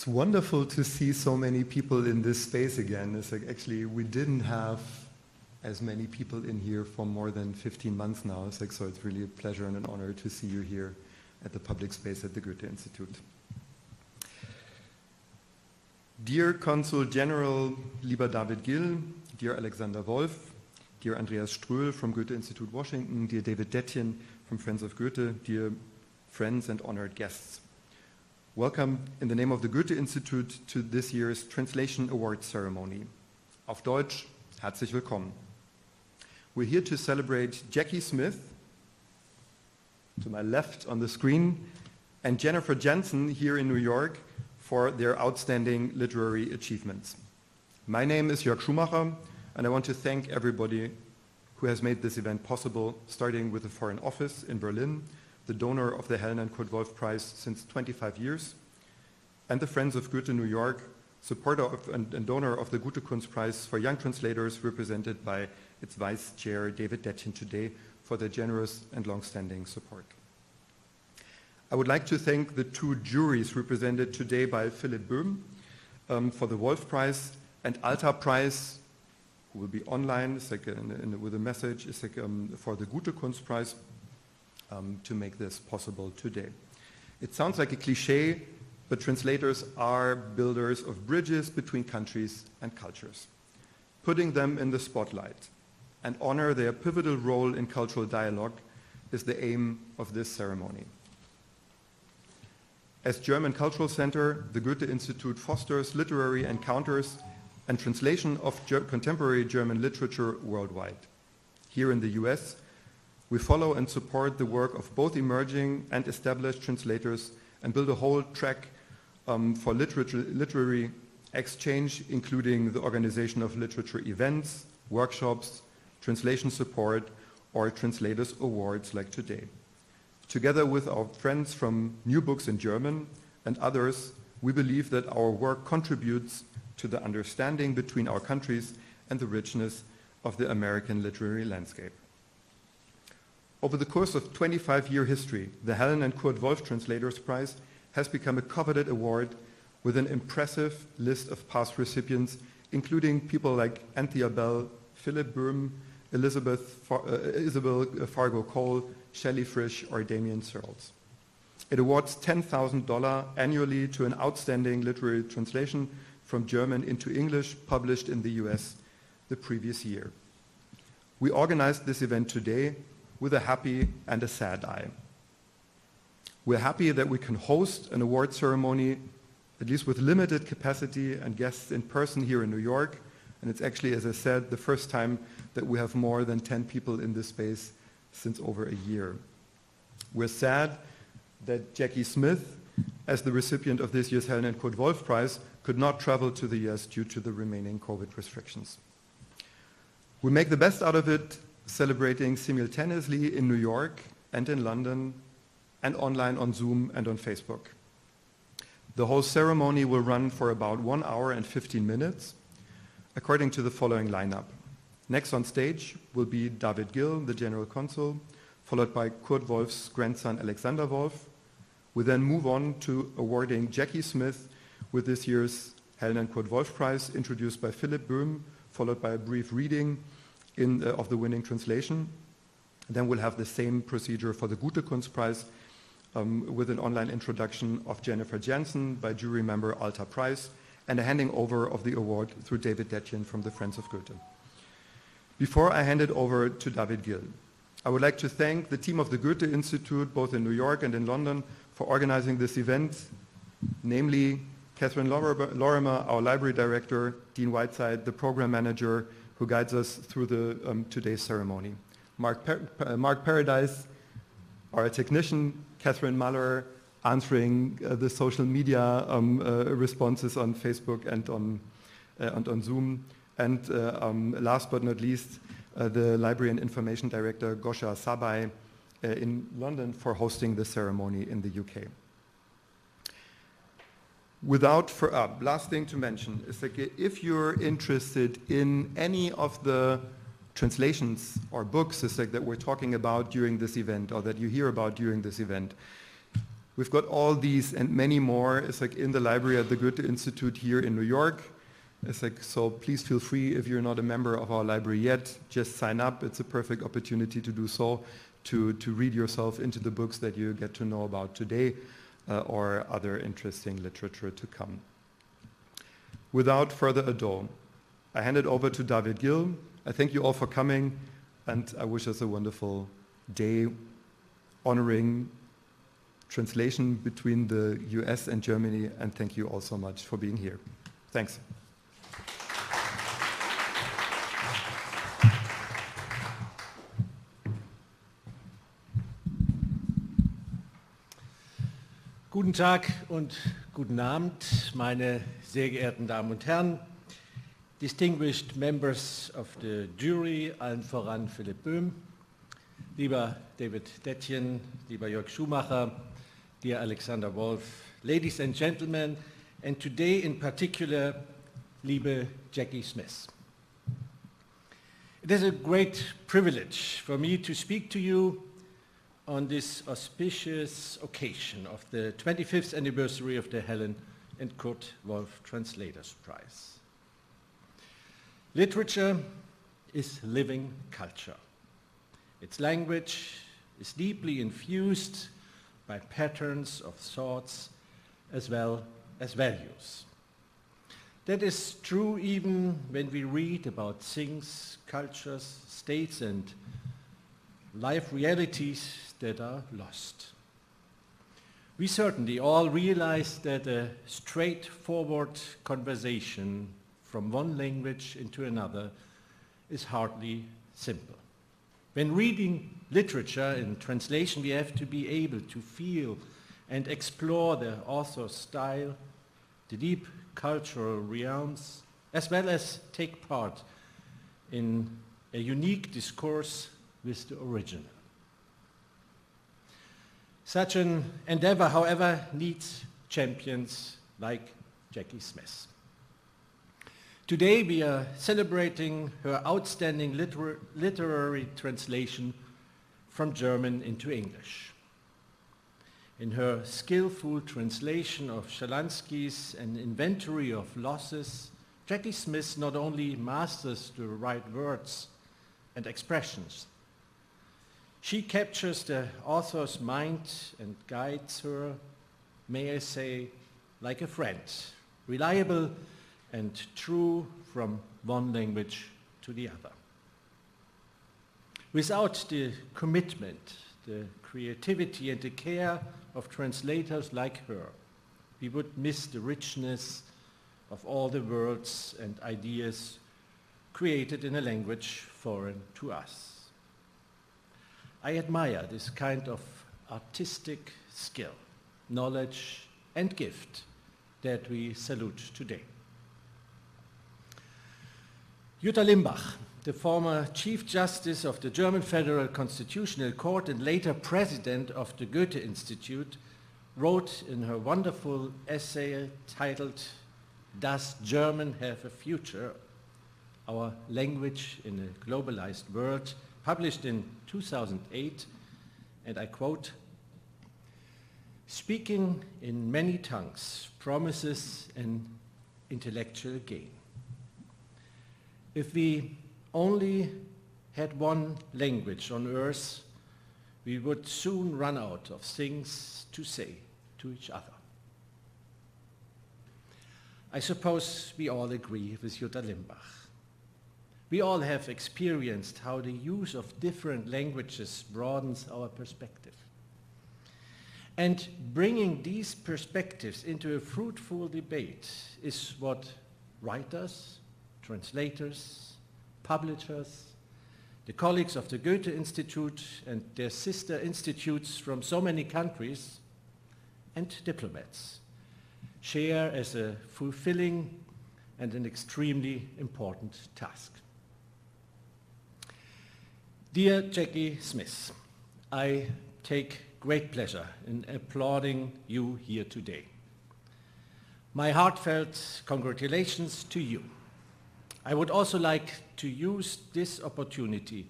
It's wonderful to see so many people in this space again. It's like actually we didn't have as many people in here for more than 15 months now. It's like, so it's really a pleasure and an honor to see you here at the public space at the Goethe-Institut. Dear Consul General, lieber David Gill, dear Alexander Wolff, dear Andreas Ströhl from Goethe-Institut Washington, dear David Detjen from Friends of Goethe, dear friends and honored guests. Welcome in the name of the Goethe-Institut to this year's Translation Award ceremony. Auf Deutsch, herzlich willkommen. We're here to celebrate Jackie Smith, to my left on the screen, and Jennifer Jensen here in New York for their outstanding literary achievements. My name is Jörg Schumacher, and I want to thank everybody who has made this event possible, starting with the Foreign Office in Berlin, the donor of the Helen and Kurt Wolff Prize since 25 years, and the Friends of Goethe New York, supporter of and donor of the Gutekunst Prize for Young Translators, represented by its Vice Chair David Detjen today, for their generous and long-standing support. I would like to thank the two juries represented today by Philipp Böhm for the Wolff Prize and Alta Prize, who will be online with a message, for the Gutekunst Prize, to make this possible today. It sounds like a cliche, but translators are builders of bridges between countries and cultures. Putting them in the spotlight and honor their pivotal role in cultural dialogue is the aim of this ceremony. As German Cultural Center, the Goethe-Institut fosters literary encounters and translation of contemporary German literature worldwide. Here in the US, we follow and support the work of both emerging and established translators and build a whole track for literary exchange, including the organization of literature events, workshops, translation support, or translators awards like today. Together with our friends from New Books in German and others, we believe that our work contributes to the understanding between our countries and the richness of the American literary landscape. Over the course of 25-year history, the Helen and Kurt Wolff Translators Prize has become a coveted award with an impressive list of past recipients, including people like Anthea Bell, Philipp Böhm, Isabel Fargo Cole, Shelley Frisch, or Damien Searles. It awards $10,000 annually to an outstanding literary translation from German into English published in the US the previous year. We organized this event today with a happy and a sad eye. We're happy that we can host an award ceremony, at least with limited capacity and guests in person here in New York. And it's actually, as I said, the first time that we have more than 10 people in this space since over a year. We're sad that Jackie Smith, as the recipient of this year's Helen and Kurt Wolff Prize, could not travel to the US due to the remaining COVID restrictions. We make the best out of it, celebrating simultaneously in New York and in London and online on Zoom and on Facebook. The whole ceremony will run for about 1 hour and 15 minutes, according to the following lineup. Next on stage will be David Gill, the General Consul, followed by Kurt Wolff's grandson Alexander Wolff. We then move on to awarding Jackie Smith with this year's Helen and Kurt Wolff Prize, introduced by Philipp Böhm, followed by a brief reading of the winning translation. Then we'll have the same procedure for the Gutekunst Prize with an online introduction of Jennifer Jensen by jury member Alta Prize and a handing over of the award through David Detjen from the Friends of Goethe. Before I hand it over to David Gill, I would like to thank the team of the Goethe-Institut, both in New York and in London, for organizing this event, namely Catherine Lorimer, our library director, Dean Whiteside, the program manager who guides us through the today's ceremony, Mark Paradise, our technician, Catherine Muller, answering the social media responses on Facebook and on Zoom, and last but not least, the Library and Information Director, Gosia Cabai, in London for hosting the ceremony in the UK. Last thing to mention is that if you're interested in any of the translations or books that we're talking about during this event or that you hear about during this event, We've got all these and many more. It's like in the library at the Goethe-Institut here in New York. It's like, so please feel free, if you're not a member of our library yet, just sign up. It's a perfect opportunity to do so, to read yourself into the books that you get to know about today or other interesting literature to come. Without further ado, I hand it over to David Gill. I thank you all for coming, and I wish us a wonderful day honoring translation between the US and Germany, and thank you all so much for being here. Thanks. Guten Tag und guten Abend, meine sehr geehrten Damen und Herren, distinguished members of the jury, allen voran Philipp Böhm, lieber David Detjen, lieber Jörg Schumacher, dear Alexander Wolff, ladies and gentlemen, and today in particular, liebe Jackie Smith. It is a great privilege for me to speak to you on this auspicious occasion of the 25th anniversary of the Helen and Kurt Wolff Translators Prize. Literature is living culture. Its language is deeply infused by patterns of thoughts as well as values. That is true even when we read about things, cultures, states, and life realities that are lost. We certainly all realize that a straightforward conversation from one language into another is hardly simple. When reading literature in translation, we have to be able to feel and explore the author's style, the deep cultural realms, as well as take part in a unique discourse with the original. Such an endeavor, however, needs champions like Jackie Smith. Today we are celebrating her outstanding literary translation from German into English. In her skillful translation of Schalansky's An Inventory of Losses, Jackie Smith not only masters the right words and expressions, she captures the author's mind and guides her, may I say, like a friend, reliable and true from one language to the other. Without the commitment, the creativity and the care of translators like her, we would miss the richness of all the words and ideas created in a language foreign to us. I admire this kind of artistic skill, knowledge, and gift that we salute today. Jutta Limbach, the former Chief Justice of the German Federal Constitutional Court and later President of the Goethe-Institut, wrote in her wonderful essay titled "Does German Have a Future? Our Language in a Globalized World," published in 2008, and I quote, "Speaking in many tongues promises an intellectual gain. If we only had one language on earth, we would soon run out of things to say to each other." I suppose we all agree with Jutta Limbach. We all have experienced how the use of different languages broadens our perspective. And bringing these perspectives into a fruitful debate is what writers, translators, publishers, the colleagues of the Goethe-Institut and their sister institutes from so many countries, and diplomats share as a fulfilling and an extremely important task. Dear Jackie Smith, I take great pleasure in applauding you here today. My heartfelt congratulations to you. I would also like to use this opportunity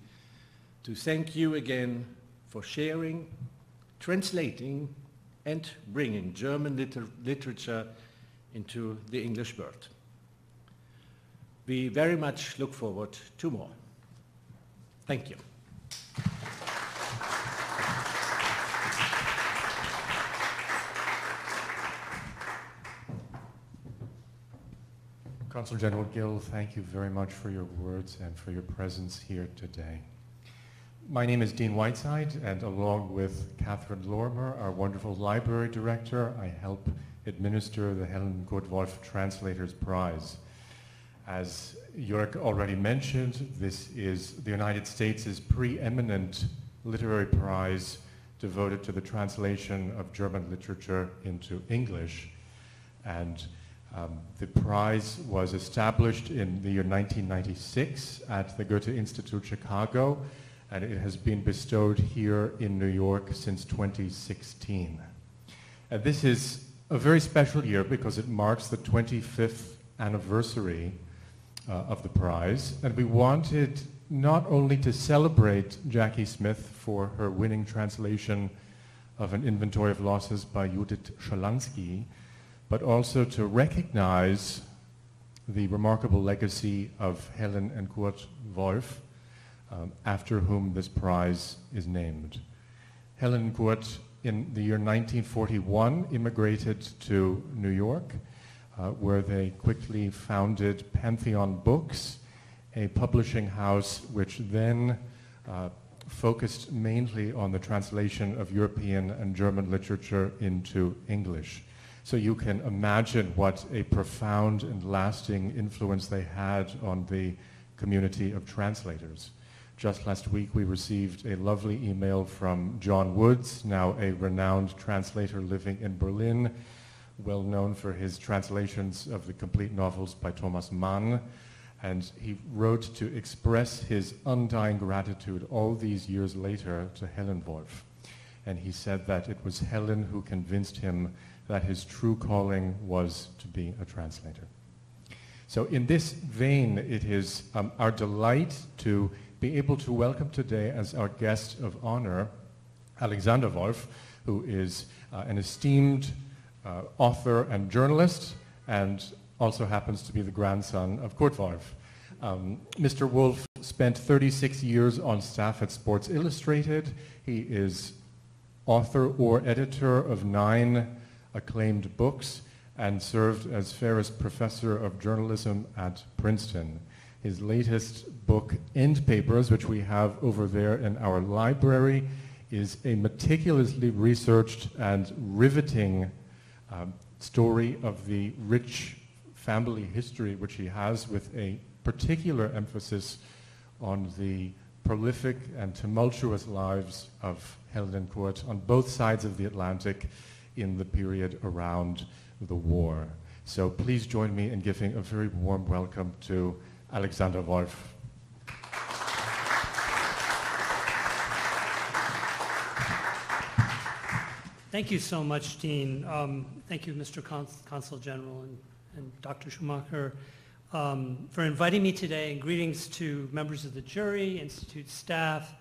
to thank you again for sharing, translating, and bringing German literature into the English world. We very much look forward to more. Thank you. Consul General Gill, thank you very much for your words and for your presence here today. My name is Dean Whiteside, and along with Catherine Lorimer, our wonderful library director, I help administer the Helen Kurt Wolff Translator's Prize. As Jörg already mentioned, this is the United States' preeminent literary prize devoted to the translation of German literature into English. And the prize was established in the year 1996 at the Goethe-Institut, Chicago, and it has been bestowed here in New York since 2016. And this is a very special year because it marks the 25th anniversary of the prize, and we wanted not only to celebrate Jackie Smith for her winning translation of An Inventory of Losses by Judith Schalansky, but also to recognize the remarkable legacy of Helen and Kurt Wolff, after whom this prize is named. Helen and Kurt, in the year 1941, immigrated to New York, where they quickly founded Pantheon Books, a publishing house which then focused mainly on the translation of European and German literature into English. So you can imagine what a profound and lasting influence they had on the community of translators. Just last week we received a lovely email from John Woods, now a renowned translator living in Berlin, well known for his translations of the complete novels by Thomas Mann. And he wrote to express his undying gratitude all these years later to Helen Wolff. And he said that it was Helen who convinced him that his true calling was to be a translator. So in this vein, it is our delight to be able to welcome today as our guest of honor Alexander Wolff, who is an esteemed author and journalist, and also happens to be the grandson of Kurt Wolff. Mr. Wolff spent 36 years on staff at Sports Illustrated. He is author or editor of 9 acclaimed books and served as Ferris Professor of Journalism at Princeton. His latest book, End Papers, which we have over there in our library, is a meticulously researched and riveting story of the rich family history which he has, with a particular emphasis on the prolific and tumultuous lives of Helen and Kurt on both sides of the Atlantic in the period around the war. So please join me in giving a very warm welcome to Alexander Wolff. Thank you so much, Dean. Thank you, Mr. Consul General and Dr. Schumacher, for inviting me today, and greetings to members of the jury, Institute staff,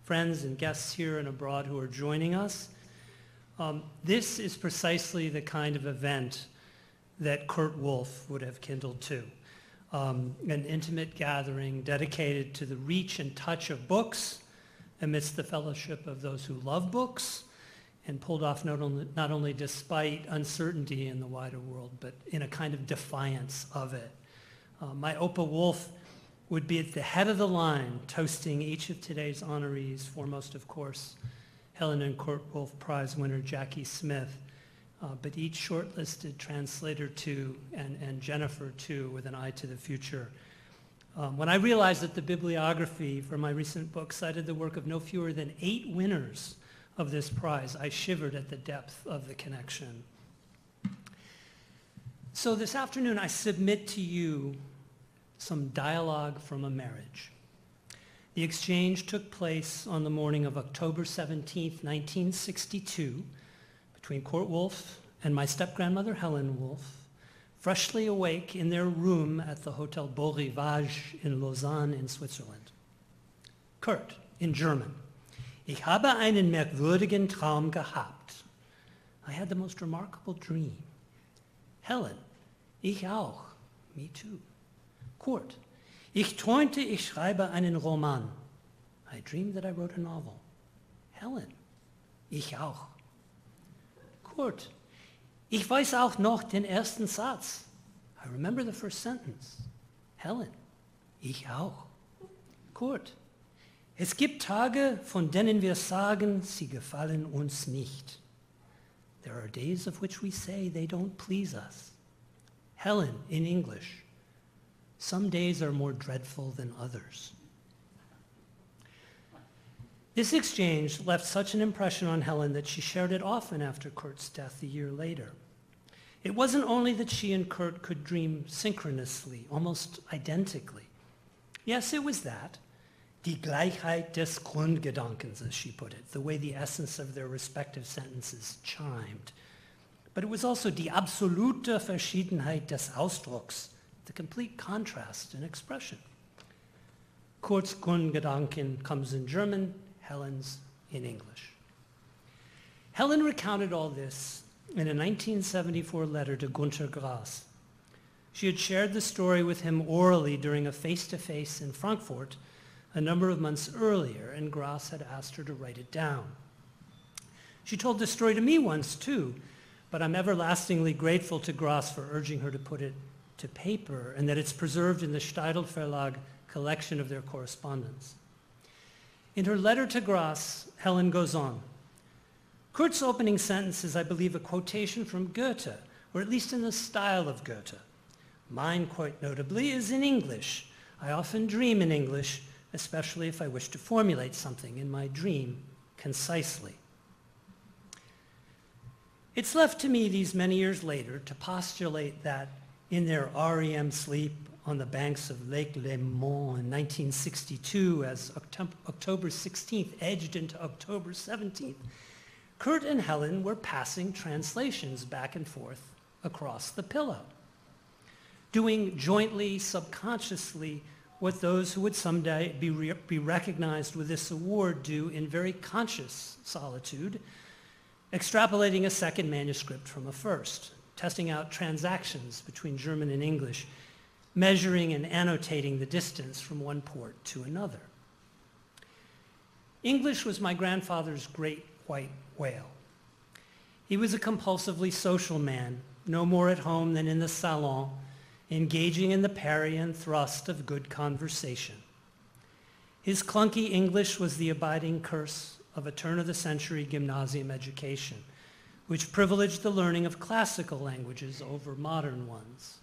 friends and guests here and abroad who are joining us. This is precisely the kind of event that Kurt Wolff would have kindled to. An intimate gathering dedicated to the reach and touch of books amidst the fellowship of those who love books, and pulled off not only despite uncertainty in the wider world, but in a kind of defiance of it. My Opa Wolff would be at the head of the line, toasting each of today's honorees, foremost, of course, Helen and Kurt Wolff Prize winner Jackie Smith, but each shortlisted translator too, and Jennifer too, with an eye to the future. When I realized that the bibliography for my recent book cited the work of no fewer than 8 winners of this prize, I shivered at the depth of the connection. So this afternoon, I submit to you some dialogue from a marriage. The exchange took place on the morning of October 17th, 1962, between Kurt Wolff and my step-grandmother Helen Wolff, freshly awake in their room at the Hotel Beau Rivage in Lausanne in Switzerland. Kurt, in German. Ich habe einen merkwürdigen Traum gehabt. I had the most remarkable dream. Helen, ich auch, me too. Kurt, ich träumte, ich schreibe einen Roman. I dreamed that I wrote a novel. Helen, ich auch. Kurt, ich weiß auch noch den ersten Satz. I remember the first sentence. Helen, ich auch. Kurt, es gibt Tage, von denen wir sagen, sie gefallen uns nicht. There are days of which we say they don't please us. Helen, in English, some days are more dreadful than others. This exchange left such an impression on Helen that she shared it often after Kurt's death a year later. It wasn't only that she and Kurt could dream synchronously, almost identically. Yes, it was that. Die Gleichheit des Grundgedankens, as she put it, the way the essence of their respective sentences chimed. But it was also die absolute Verschiedenheit des Ausdrucks, the complete contrast in expression. Kurt's Grundgedanken comes in German, Helen's in English. Helen recounted all this in a 1974 letter to Günter Grass. She had shared the story with him orally during a face-to-face in Frankfurt a number of months earlier, and Grass had asked her to write it down. She told the story to me once too, but I'm everlastingly grateful to Grass for urging her to put it to paper and that it's preserved in the Steidl Verlag collection of their correspondence. In her letter to Grass, Helen goes on. Kurt's opening sentence is, I believe, a quotation from Goethe, or at least in the style of Goethe. Mine, quite notably, is in English. I often dream in English, especially if I wish to formulate something in my dream concisely. It's left to me these many years later to postulate that in their REM sleep on the banks of Lake Léman in 1962, as October 16th edged into October 17th, Kurt and Helen were passing translations back and forth across the pillow, doing jointly, subconsciously, what those who would someday be recognized with this award do in very conscious solitude, extrapolating a second manuscript from a first, testing out transactions between German and English, measuring and annotating the distance from one port to another. English was my grandfather's great white whale. He was a compulsively social man, no more at home than in the salon, engaging in the parry and thrust of good conversation. His clunky English was the abiding curse of a turn-of-the-century gymnasium education, which privileged the learning of classical languages over modern ones.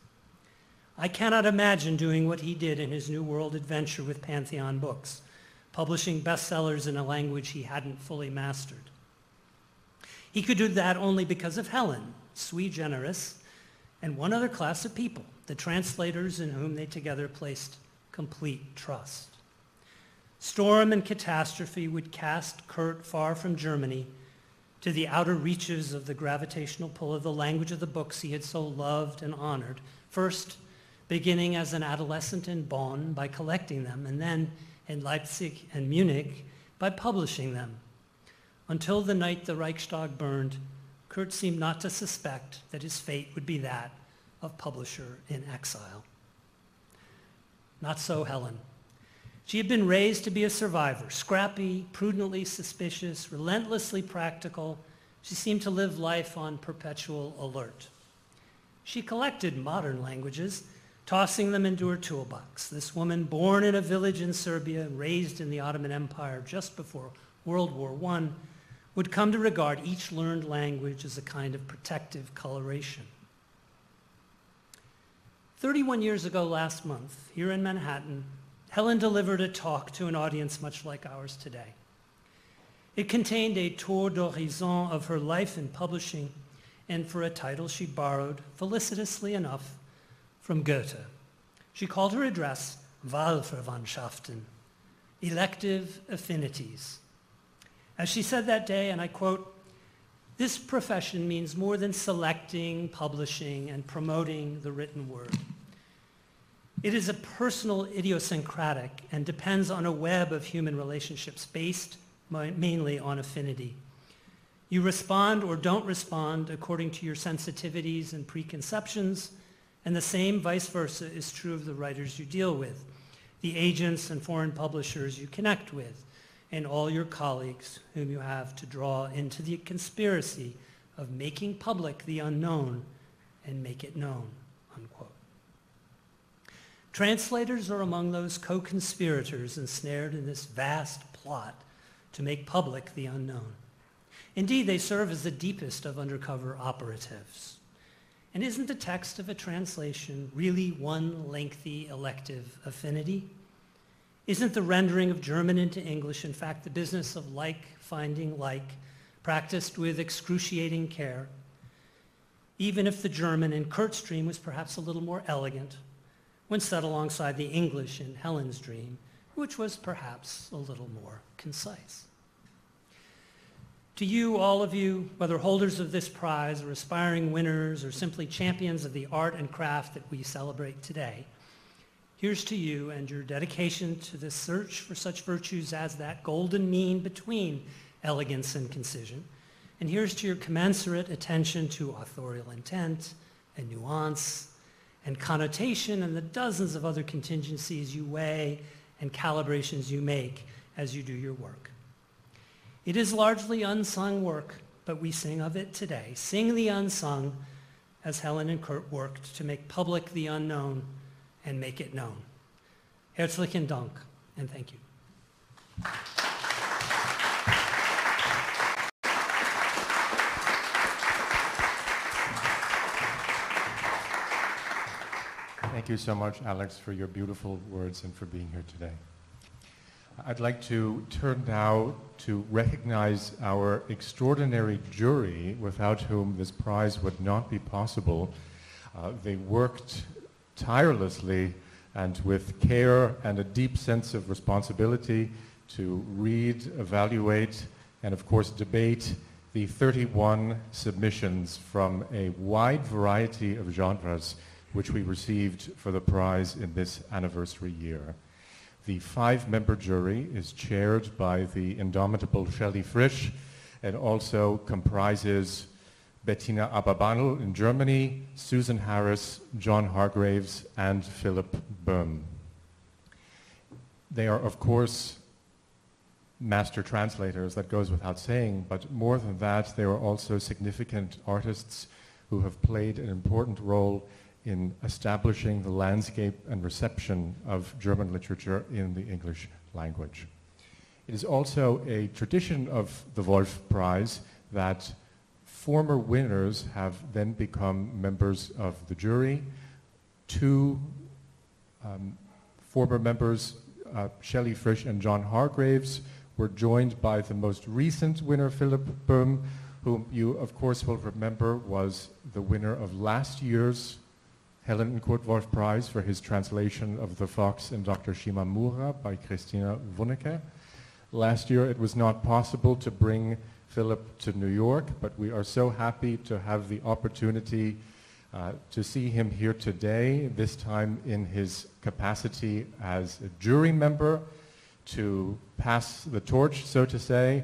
I cannot imagine doing what he did in his New World adventure with Pantheon Books, publishing bestsellers in a language he hadn't fully mastered. He could do that only because of Helen, sui generis, and one other class of people, the translators in whom they together placed complete trust. Storm and catastrophe would cast Kurt far from Germany to the outer reaches of the gravitational pull of the language of the books he had so loved and honored, first beginning as an adolescent in Bonn by collecting them, and then in Leipzig and Munich by publishing them. Until the night the Reichstag burned, Kurt seemed not to suspect that his fate would be that of publisher in exile. Not so Helen. She had been raised to be a survivor, scrappy, prudently suspicious, relentlessly practical. She seemed to live life on perpetual alert. She collected modern languages, tossing them into her toolbox. This woman, born in a village in Serbia, raised in the Ottoman Empire just before World War I, would come to regard each learned language as a kind of protective coloration. 31 years ago last month, here in Manhattan, Helen delivered a talk to an audience much like ours today. It contained a tour d'horizon of her life in publishing, and for a title she borrowed, felicitously enough, from Goethe. She called her address Wahlverwandtschaften, elective affinities. As she said that day, and I quote, "This profession means more than selecting, publishing, and promoting the written word. It is a personal idiosyncratic and depends on a web of human relationships based mainly on affinity. You respond or don't respond according to your sensitivities and preconceptions, and the same vice versa is true of the writers you deal with, the agents and foreign publishers you connect with, and all your colleagues whom you have to draw into the conspiracy of making public the unknown and make it known, unquote. Translators are among those co-conspirators ensnared in this vast plot to make public the unknown. Indeed, they serve as the deepest of undercover operatives. And isn't the text of a translation really one lengthy elective affinity? Isn't the rendering of German into English, in fact, the business of like finding like, practiced with excruciating care? Even if the German in Kurt's dream was perhaps a little more elegant when set alongside the English in Helen's dream, which was perhaps a little more concise. To you, all of you, whether holders of this prize or aspiring winners or simply champions of the art and craft that we celebrate today, here's to you and your dedication to the search for such virtues as that golden mean between elegance and concision. And here's to your commensurate attention to authorial intent and nuance and connotation and the dozens of other contingencies you weigh and calibrations you make as you do your work. It is largely unsung work, but we sing of it today. Sing the unsung as Helen and Kurt worked to make public the unknown and make it known. Herzlichen Dank, and thank you. Thank you so much, Alex, for your beautiful words and for being here today. I'd like to turn now to recognize our extraordinary jury without whom this prize would not be possible. They worked tirelessly and with care and a deep sense of responsibility to read, evaluate, and of course debate the 31 submissions from a wide variety of genres which we received for the prize in this anniversary year. The 5-member jury is chaired by the indomitable Shelley Frisch and also comprises Bettina Aberbanel in Germany, Susan Harris, John Hargraves, and Philip Böhm. They are, of course, master translators, that goes without saying, but more than that, they are also significant artists who have played an important role in establishing the landscape and reception of German literature in the English language. It is also a tradition of the Wolff Prize that former winners have then become members of the jury. 2 former members, Shelley Frisch and John Hargraves, were joined by the most recent winner, Philip Böhm, whom you of course will remember was the winner of last year's Helen and Kurt Wolff Prize for his translation of The Fox and Dr. Shimamura by Christina Wunnecke. Last year it was not possible to bring Philip to New York, but we are so happy to have the opportunity to see him here today, this time in his capacity as a jury member, to pass the torch, so to say,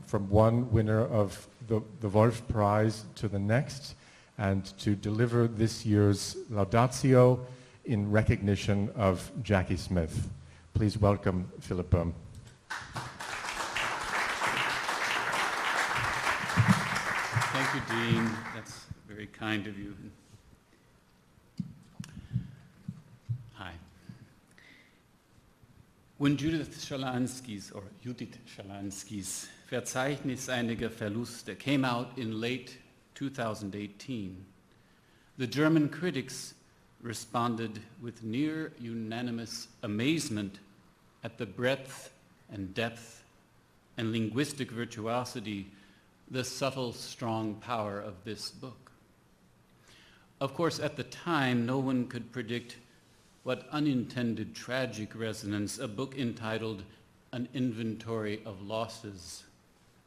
from one winner of the Wolff Prize to the next, and to deliver this year's Laudatio in recognition of Jackie Smith. Please welcome Philip Böhm. Thank you, Dean. That's very kind of you. Hi. When Judith Schalanskys Verzeichnis einiger Verluste came out in late 2018, the German critics responded with near unanimous amazement at the breadth and depth and linguistic virtuosity, the subtle, strong power of this book. Of course, at the time, no one could predict what unintended tragic resonance a book entitled An Inventory of Losses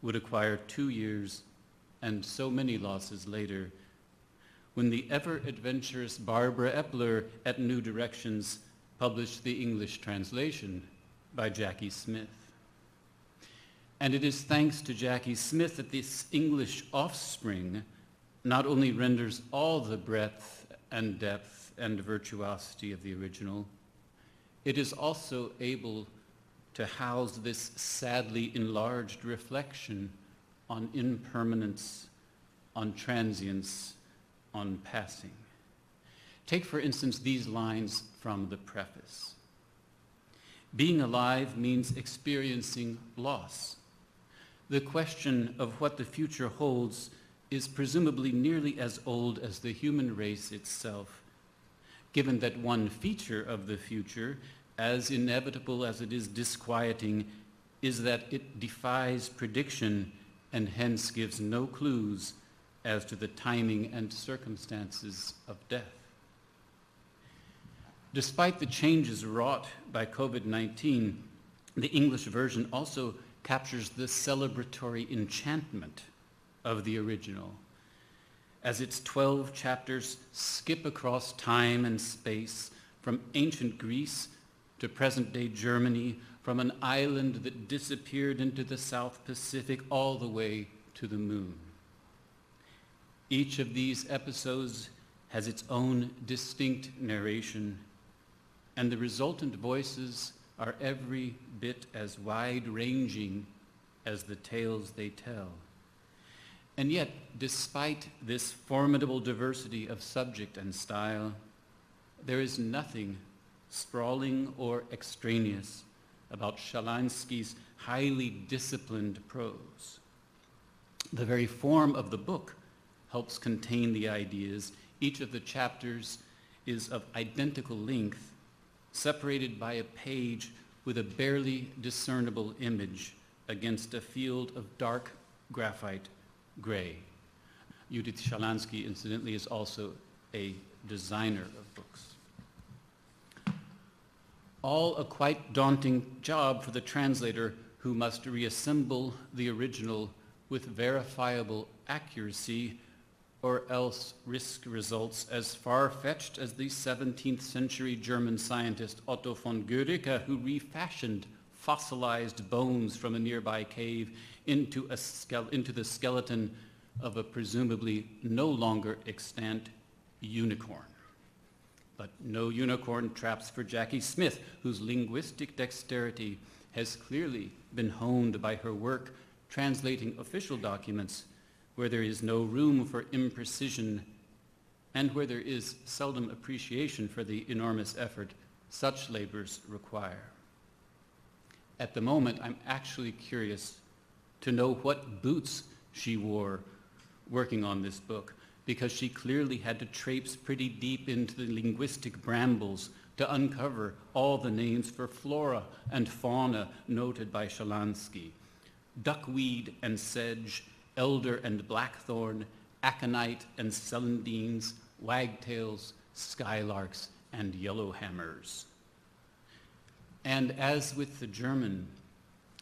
would acquire 2 years and so many losses later, when the ever-adventurous Barbara Epler at New Directions published the English translation by Jackie Smith. And it is thanks to Jackie Smith that this English offspring not only renders all the breadth and depth and virtuosity of the original, it is also able to house this sadly enlarged reflection on impermanence, on transience, on passing. Take, for instance, these lines from the preface. Being alive means experiencing loss. The question of what the future holds is presumably nearly as old as the human race itself, given that one feature of the future, as inevitable as it is disquieting, is that it defies prediction and hence gives no clues as to the timing and circumstances of death. Despite the changes wrought by COVID-19, the English version also captures the celebratory enchantment of the original, as its 12 chapters skip across time and space from ancient Greece to present-day Germany, from an island that disappeared into the South Pacific all the way to the moon. Each of these episodes has its own distinct narration, and the resultant voices are every bit as wide-ranging as the tales they tell. And yet, despite this formidable diversity of subject and style, there is nothing sprawling or extraneous about Schalansky's highly disciplined prose. The very form of the book helps contain the ideas. Each of the chapters is of identical length, separated by a page with a barely discernible image against a field of dark graphite gray. Judith Schalansky, incidentally, is also a designer of books. All a quite daunting job for the translator, who must reassemble the original with verifiable accuracy, or else risk results as far-fetched as the 17th century German scientist Otto von Guericke, who refashioned fossilized bones from a nearby cave into the skeleton of a presumably no longer extant unicorn. But no unicorn traps for Jackie Smith, whose linguistic dexterity has clearly been honed by her work translating official documents where there is no room for imprecision and where there is seldom appreciation for the enormous effort such labors require. At the moment, I'm actually curious to know what boots she wore working on this book, because she clearly had to traipse pretty deep into the linguistic brambles to uncover all the names for flora and fauna noted by Schalansky. Duckweed and sedge, elder and blackthorn, aconite and celandines, wagtails, skylarks, and yellowhammers. And as with the German,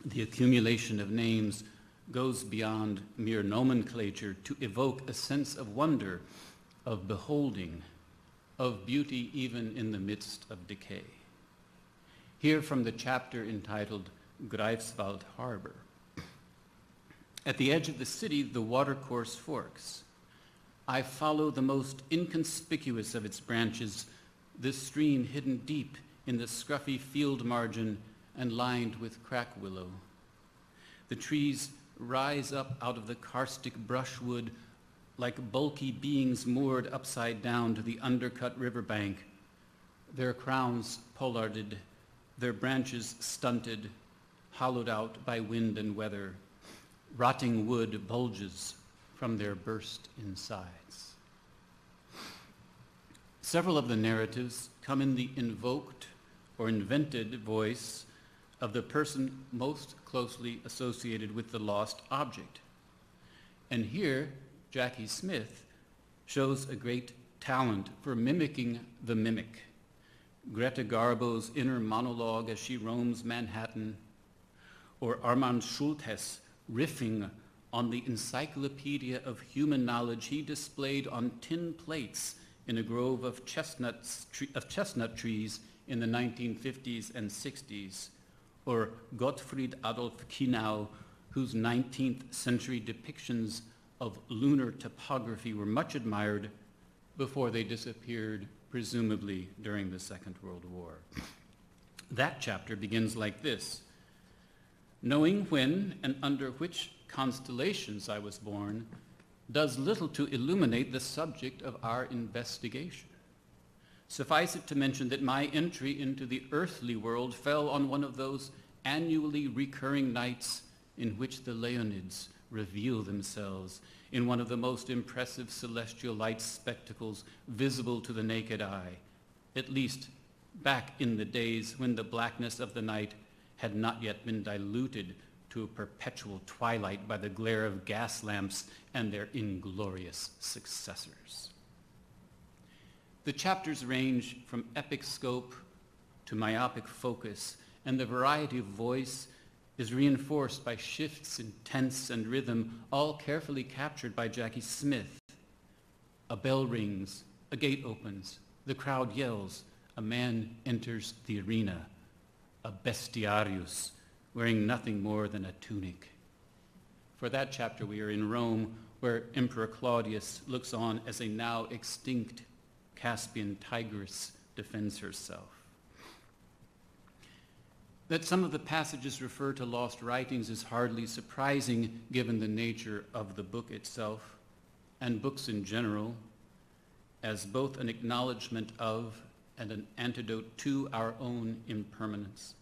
the accumulation of names goes beyond mere nomenclature to evoke a sense of wonder, of beholding, of beauty even in the midst of decay. Here from the chapter entitled Greifswald Harbor. At the edge of the city, the watercourse forks. I follow the most inconspicuous of its branches, this stream hidden deep in the scruffy field margin and lined with crack willow. The trees rise up out of the karstic brushwood like bulky beings moored upside down to the undercut riverbank, their crowns pollarded, their branches stunted, hollowed out by wind and weather. Rotting wood bulges from their burst insides. Several of the narratives come in the invoked or invented voice of the person most closely associated with the lost object. And here, Jackie Smith shows a great talent for mimicking the mimic. Greta Garbo's inner monologue as she roams Manhattan, or Armand Schultes riffing on the encyclopedia of human knowledge he displayed on tin plates in a grove of chestnut trees in the 1950s and 60s, or Gottfried Adolf Kinau, whose 19th century depictions of lunar topography were much admired before they disappeared, presumably during the Second World War. That chapter begins like this: knowing when and under which constellations I was born does little to illuminate the subject of our investigation. Suffice it to mention that my entry into the earthly world fell on one of those annually recurring nights in which the Leonids reveal themselves in one of the most impressive celestial light spectacles visible to the naked eye, at least back in the days when the blackness of the night had not yet been diluted to a perpetual twilight by the glare of gas lamps and their inglorious successors. The chapters range from epic scope to myopic focus, and the variety of voice is reinforced by shifts in tense and rhythm, all carefully captured by Jackie Smith. A bell rings, a gate opens, the crowd yells, a man enters the arena, a bestiarius, wearing nothing more than a tunic. For that chapter we are in Rome, where Emperor Claudius looks on as a now extinct Caspian tigress defends herself. That some of the passages refer to lost writings is hardly surprising given the nature of the book itself and books in general, as both an acknowledgement of and an antidote to our own impermanence.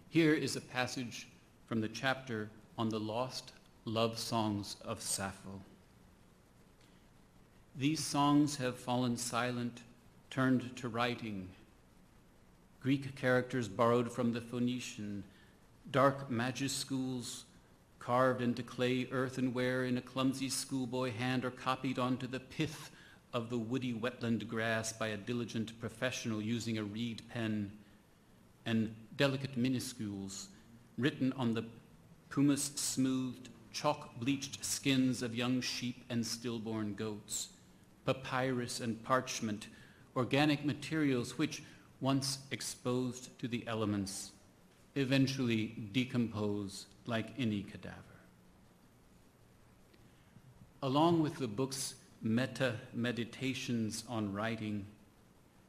Here is a passage from the chapter on the lost love songs of Sappho. These songs have fallen silent, turned to writing. Greek characters borrowed from the Phoenician, dark majuscules carved into clay earthenware in a clumsy schoolboy hand or copied onto the pith of the woody wetland grass by a diligent professional using a reed pen, and delicate minuscules written on the pumice-smoothed, chalk-bleached skins of young sheep and stillborn goats, papyrus and parchment, organic materials which, once exposed to the elements, eventually decompose like any cadaver. Along with the book's meta-meditations on writing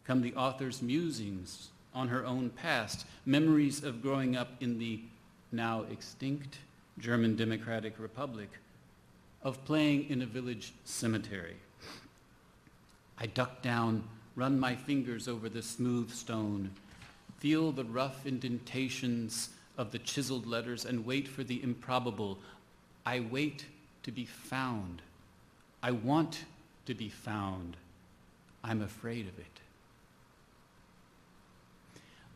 come the author's musings on her own past, memories of growing up in the now extinct German Democratic Republic, of playing in a village cemetery. I duck down, run my fingers over the smooth stone, feel the rough indentations of the chiseled letters, and wait for the improbable. I wait to be found. I want to be found. I'm afraid of it.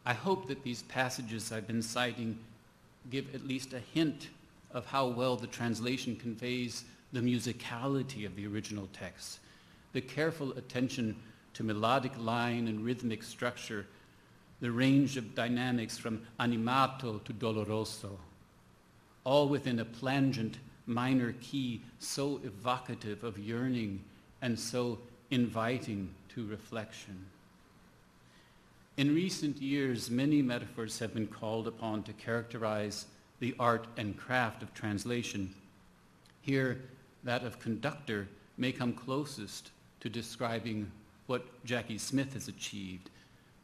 I hope that these passages I've been citing give at least a hint of how well the translation conveys the musicality of the original text, the careful attention to melodic line and rhythmic structure, the range of dynamics from animato to doloroso, all within a plangent minor key so evocative of yearning and so inviting to reflection. In recent years, many metaphors have been called upon to characterize the art and craft of translation. Here, that of conductor may come closest to describing what Jackie Smith has achieved,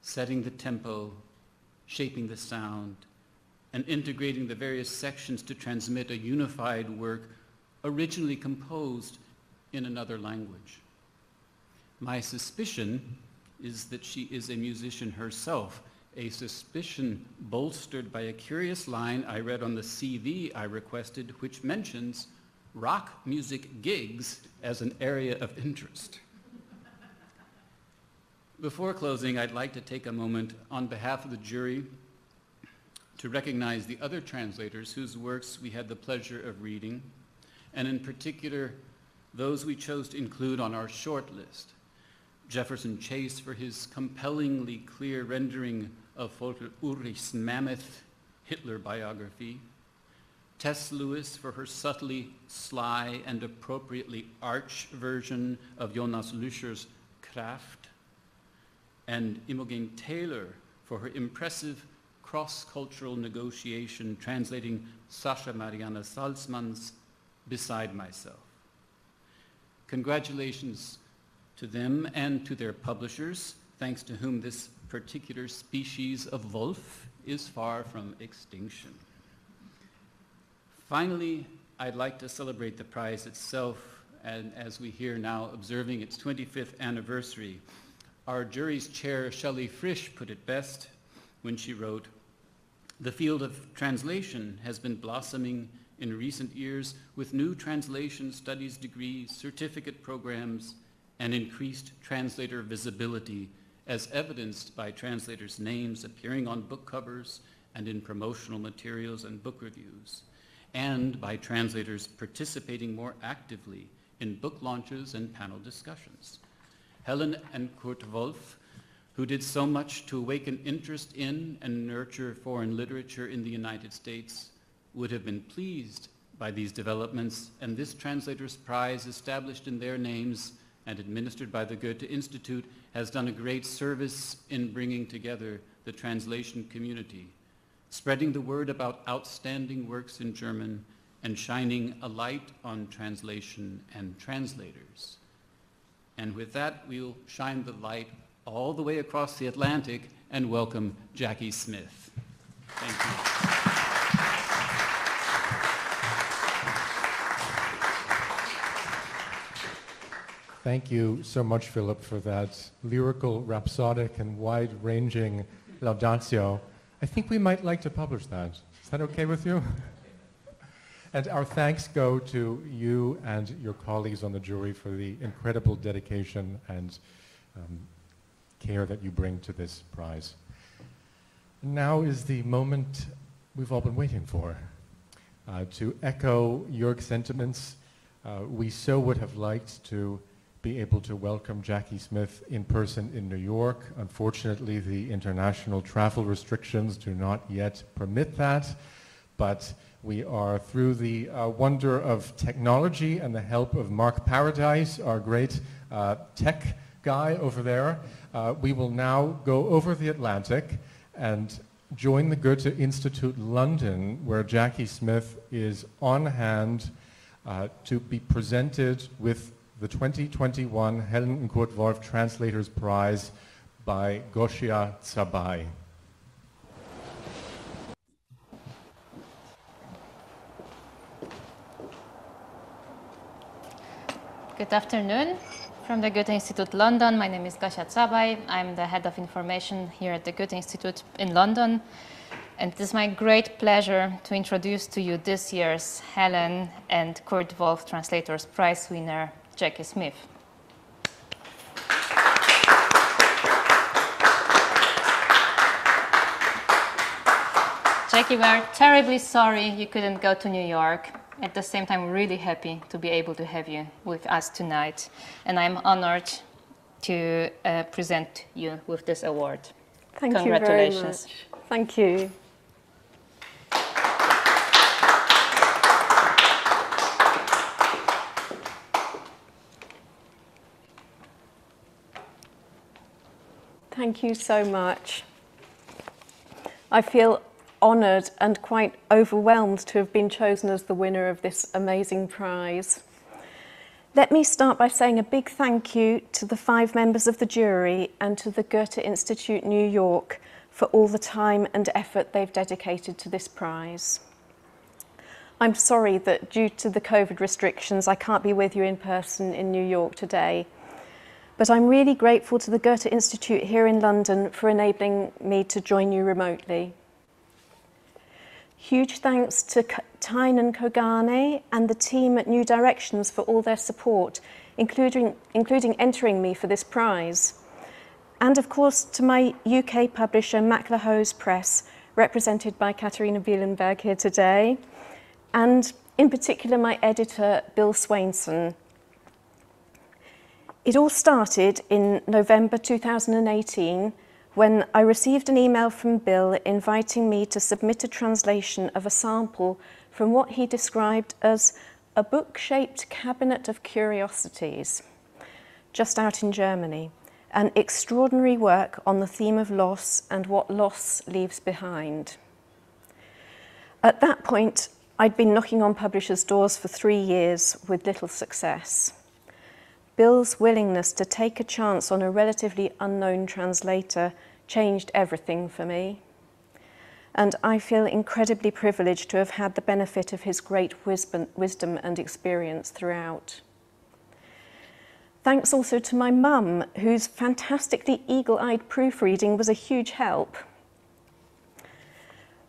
setting the tempo, shaping the sound, and integrating the various sections to transmit a unified work originally composed in another language. My suspicion is that she is a musician herself, a suspicion bolstered by a curious line I read on the CV I requested, which mentions rock music gigs as an area of interest. Before closing, I'd like to take a moment on behalf of the jury to recognize the other translators whose works we had the pleasure of reading, and in particular, those we chose to include on our short list. Jefferson Chase for his compellingly clear rendering of Volker Ulrich's mammoth Hitler biography, Tess Lewis for her subtly sly and appropriately arch version of Jonas Lüscher's Kraft, and Imogen Taylor for her impressive cross-cultural negotiation translating Sascha Marianne Salzmann's Beside Myself. Congratulations to them and to their publishers, thanks to whom this particular species of Wolff is far from extinction. Finally, I'd like to celebrate the prize itself, and as we hear now, observing its 25th anniversary. Our jury's chair, Shelley Frisch, put it best when she wrote, "The field of translation has been blossoming in recent years with new translation studies degrees, certificate programs, and increased translator visibility, as evidenced by translators' names appearing on book covers and in promotional materials and book reviews, and by translators participating more actively in book launches and panel discussions. Helen and Kurt Wolff, who did so much to awaken interest in and nurture foreign literature in the United States, would have been pleased by these developments, and this Translator's Prize, established in their names and administered by the Goethe-Institut, has done a great service in bringing together the translation community, spreading the word about outstanding works in German, and shining a light on translation and translators. And with that, we'll shine the light all the way across the Atlantic and welcome Jackie Smith. Thank you. Thank you so much, Philip, for that lyrical, rhapsodic, and wide-ranging laudatio. I think we might like to publish that. Is that okay with you? And our thanks go to you and your colleagues on the jury for the incredible dedication and care that you bring to this prize. Now is the moment we've all been waiting for. To echo Jörg's sentiments, we so would have liked to be able to welcome Jackie Smith in person in New York. Unfortunately, the international travel restrictions do not yet permit that, but we are, through the wonder of technology and the help of Mark Paradise, our great tech guy over there, we will now go over the Atlantic and join the Goethe-Institut London, where Jackie Smith is on hand to be presented with the 2021 Helen and Kurt Wolff Translators Prize by Gosia Cabai. Good afternoon. From the Goethe-Institut London, my name is Gosia Cabai. I'm the head of information here at the Goethe-Institut in London. And it is my great pleasure to introduce to you this year's Helen and Kurt Wolff Translators Prize winner, Jackie Smith. Jackie, we are terribly sorry you couldn't go to New York. At the same time, really happy to be able to have you with us tonight. And I'm honored to present you with this award. Thank you very much. Thank you. Thank you so much. I feel honoured and quite overwhelmed to have been chosen as the winner of this amazing prize. Let me start by saying a big thank you to the 5 members of the jury and to the Goethe-Institut New York for all the time and effort they've dedicated to this prize. I'm sorry that due to the COVID restrictions, I can't be with you in person in New York today. But I'm really grateful to the Goethe-Institut here in London for enabling me to join you remotely. Huge thanks to Tynan Kogane and the team at New Directions for all their support, including entering me for this prize. And of course to my UK publisher Maclehose Press, represented by Katarina Bielenberg here today, and in particular my editor Bill Swainson. It all started in November 2018 when I received an email from Bill inviting me to submit a translation of a sample from what he described as a book-shaped cabinet of curiosities, just out in Germany, an extraordinary work on the theme of loss and what loss leaves behind. At that point, I'd been knocking on publishers' doors for 3 years with little success. Bill's willingness to take a chance on a relatively unknown translator changed everything for me. And I feel incredibly privileged to have had the benefit of his great wisdom and experience throughout. Thanks also to my mum, whose fantastically eagle-eyed proofreading was a huge help.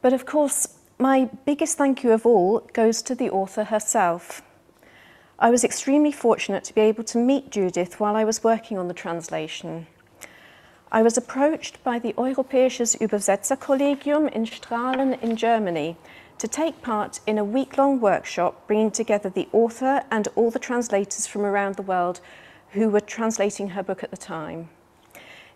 But of course, my biggest thank you of all goes to the author herself. I was extremely fortunate to be able to meet Judith while I was working on the translation. I was approached by the Europäisches Übersetzerkollegium in Strahlen in Germany to take part in a week-long workshop bringing together the author and all the translators from around the world who were translating her book at the time.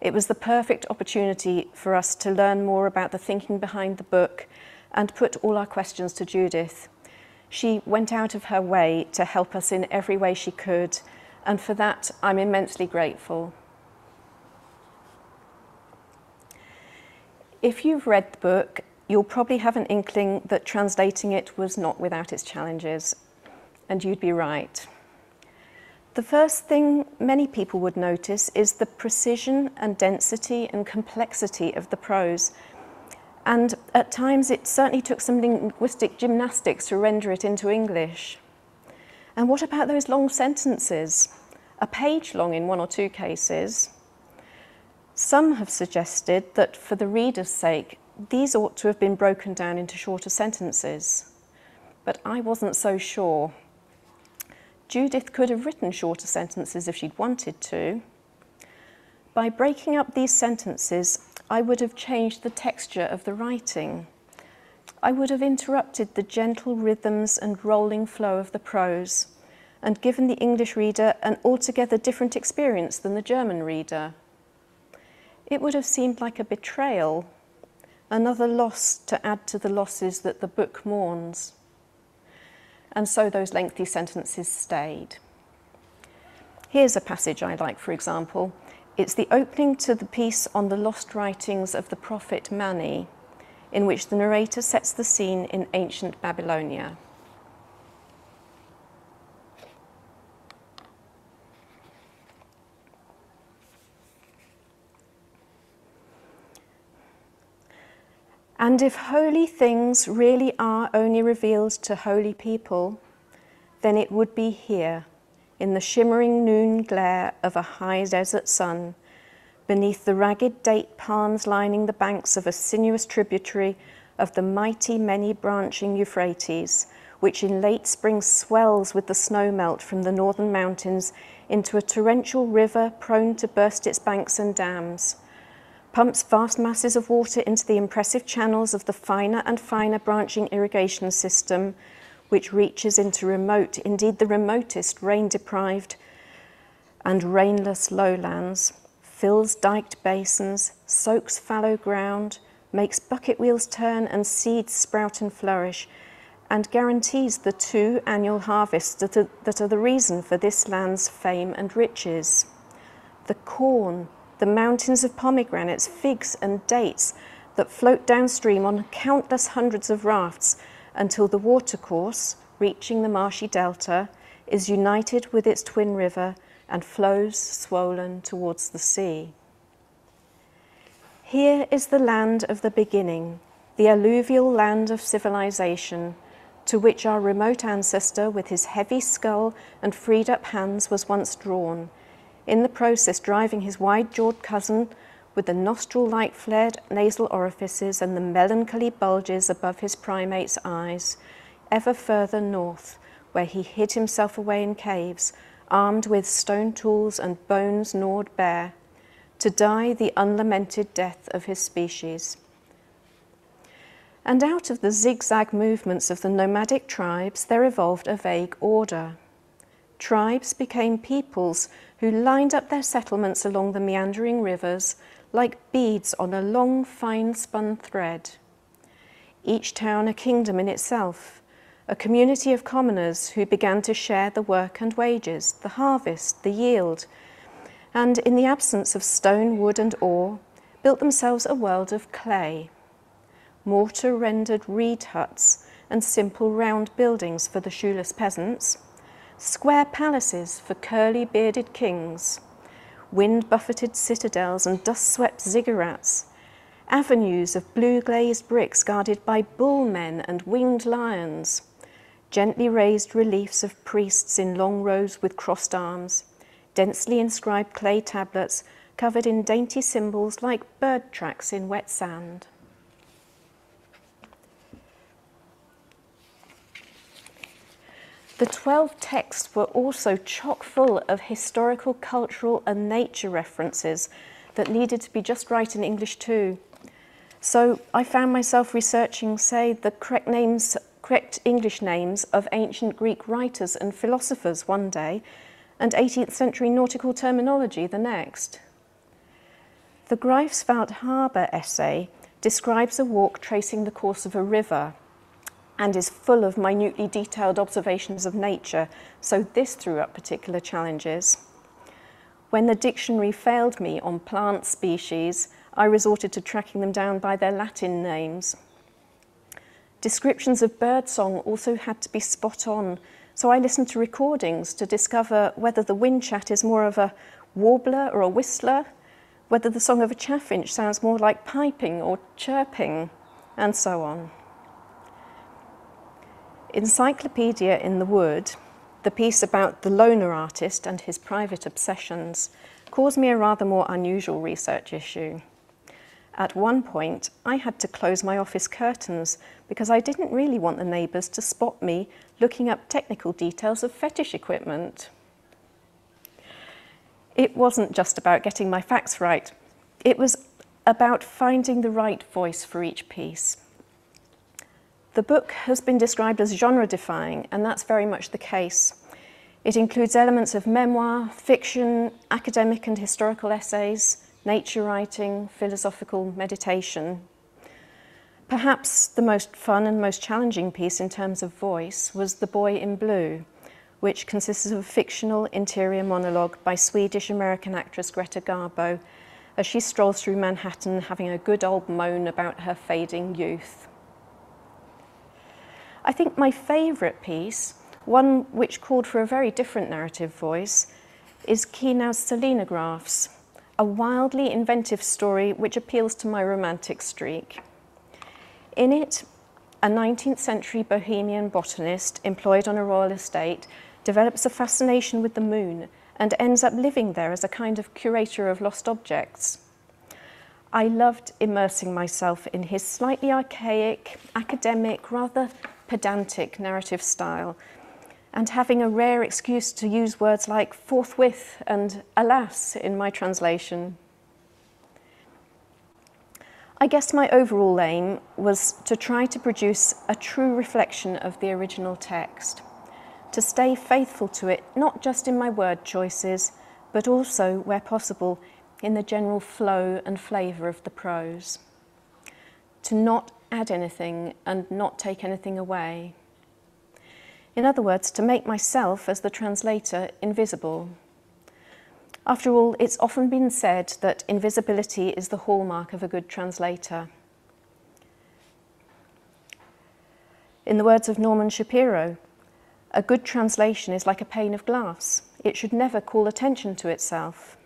It was the perfect opportunity for us to learn more about the thinking behind the book and put all our questions to Judith. She went out of her way to help us in every way she could, and for that I'm immensely grateful. If you've read the book, you'll probably have an inkling that translating it was not without its challenges, and you'd be right. The first thing many people would notice is the precision and density and complexity of the prose. And at times it certainly took some linguistic gymnastics to render it into English. And what about those long sentences? A page long in 1 or 2 cases. Some have suggested that for the reader's sake, these ought to have been broken down into shorter sentences. But I wasn't so sure. Judith could have written shorter sentences if she'd wanted to. By breaking up these sentences, I would have changed the texture of the writing. I would have interrupted the gentle rhythms and rolling flow of the prose and given the English reader an altogether different experience than the German reader. It would have seemed like a betrayal, another loss to add to the losses that the book mourns. And so those lengthy sentences stayed. Here's a passage I like, for example. It's the opening to the piece on the lost writings of the prophet Mani, in which the narrator sets the scene in ancient Babylonia. And if holy things really are only revealed to holy people, then it would be here, in the shimmering noon glare of a high desert sun, beneath the ragged date palms lining the banks of a sinuous tributary of the mighty many-branching Euphrates, which in late spring swells with the snowmelt from the northern mountains into a torrential river prone to burst its banks and dams, pumps vast masses of water into the impressive channels of the finer and finer branching irrigation system, which reaches into remote, indeed the remotest, rain-deprived and rainless lowlands, fills diked basins, soaks fallow ground, makes bucket wheels turn and seeds sprout and flourish, and guarantees the 2 annual harvests that are the reason for this land's fame and riches. The corn, the mountains of pomegranates, figs and dates that float downstream on countless hundreds of rafts until the watercourse, reaching the marshy delta, is united with its twin river and flows swollen towards the sea. Here is the land of the beginning, the alluvial land of civilization, to which our remote ancestor with his heavy skull and freed up hands was once drawn, in the process driving his wide-jawed cousin with the nostril-like flared nasal orifices and the melancholy bulges above his primate's eyes, ever further north, where he hid himself away in caves, armed with stone tools and bones gnawed bare, to die the unlamented death of his species. And out of the zigzag movements of the nomadic tribes, there evolved a vague order. Tribes became peoples who lined up their settlements along the meandering rivers like beads on a long, fine-spun thread. Each town a kingdom in itself, a community of commoners who began to share the work and wages, the harvest, the yield, and in the absence of stone, wood and ore, built themselves a world of clay. Mortar-rendered reed huts and simple round buildings for the shoeless peasants, square palaces for curly-bearded kings, wind-buffeted citadels and dust-swept ziggurats, avenues of blue-glazed bricks guarded by bullmen and winged lions, gently raised reliefs of priests in long rows with crossed arms, densely inscribed clay tablets covered in dainty symbols like bird tracks in wet sand. The 12 texts were also chock full of historical, cultural and nature references that needed to be just right in English too. So I found myself researching, say, the correct English names of ancient Greek writers and philosophers one day, and 18th century nautical terminology the next. The Greifswald Harbour essay describes a walk tracing the course of a river and is full of minutely detailed observations of nature, so this threw up particular challenges. When the dictionary failed me on plant species, I resorted to tracking them down by their Latin names. Descriptions of birdsong also had to be spot on, so I listened to recordings to discover whether the wind chat is more of a warbler or a whistler, whether the song of a chaffinch sounds more like piping or chirping, and so on. Encyclopedia in the Wood, the piece about the loner artist and his private obsessions, caused me a rather more unusual research issue. At one point, I had to close my office curtains because I didn't really want the neighbours to spot me looking up technical details of fetish equipment. It wasn't just about getting my facts right. It was about finding the right voice for each piece. The book has been described as genre-defying, and that's very much the case. It includes elements of memoir, fiction, academic and historical essays, nature writing, philosophical meditation. Perhaps the most fun and most challenging piece in terms of voice was The Boy in Blue, which consists of a fictional interior monologue by Swedish-American actress Greta Garbo as she strolls through Manhattan having a good old moan about her fading youth. I think my favourite piece, one which called for a very different narrative voice, is Kienau's Selenographs, a wildly inventive story which appeals to my romantic streak. In it, a 19th century Bohemian botanist employed on a royal estate develops a fascination with the moon and ends up living there as a kind of curator of lost objects. I loved immersing myself in his slightly archaic, academic, rather pedantic narrative style, and having a rare excuse to use words like forthwith and alas in my translation. I guess my overall aim was to try to produce a true reflection of the original text, to stay faithful to it, not just in my word choices, but also, where possible, in the general flow and flavour of the prose. To not add anything and not take anything away. In other words, to make myself, as the translator, invisible. After all, it's often been said that invisibility is the hallmark of a good translator. In the words of Norman Shapiro, a good translation is like a pane of glass. It should never call attention to itself.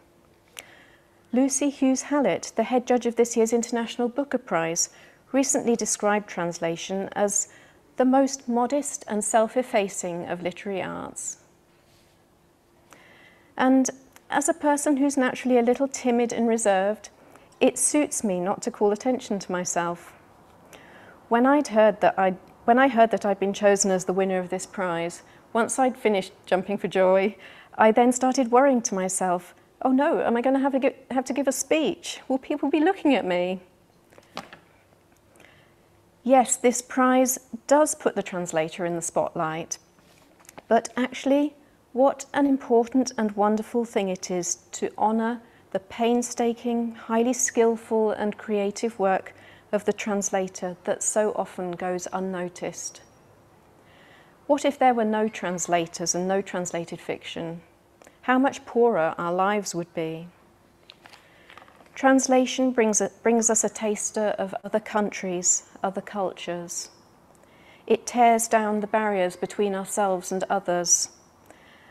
Lucy Hughes Hallett, the head judge of this year's International Booker Prize, recently described translation as the most modest and self-effacing of literary arts. And as a person who's naturally a little timid and reserved, it suits me not to call attention to myself. When I heard that I'd been chosen as the winner of this prize, once I'd finished jumping for joy, I then started worrying to myself, oh no, am I going to have to give a speech? Will people be looking at me? Yes, this prize does put the translator in the spotlight, but actually, what an important and wonderful thing it is to honour the painstaking, highly skillful and creative work of the translator that so often goes unnoticed. What if there were no translators and no translated fiction? how much poorer our lives would be. Translation brings us a taster of other countries, other cultures. It tears down the barriers between ourselves and others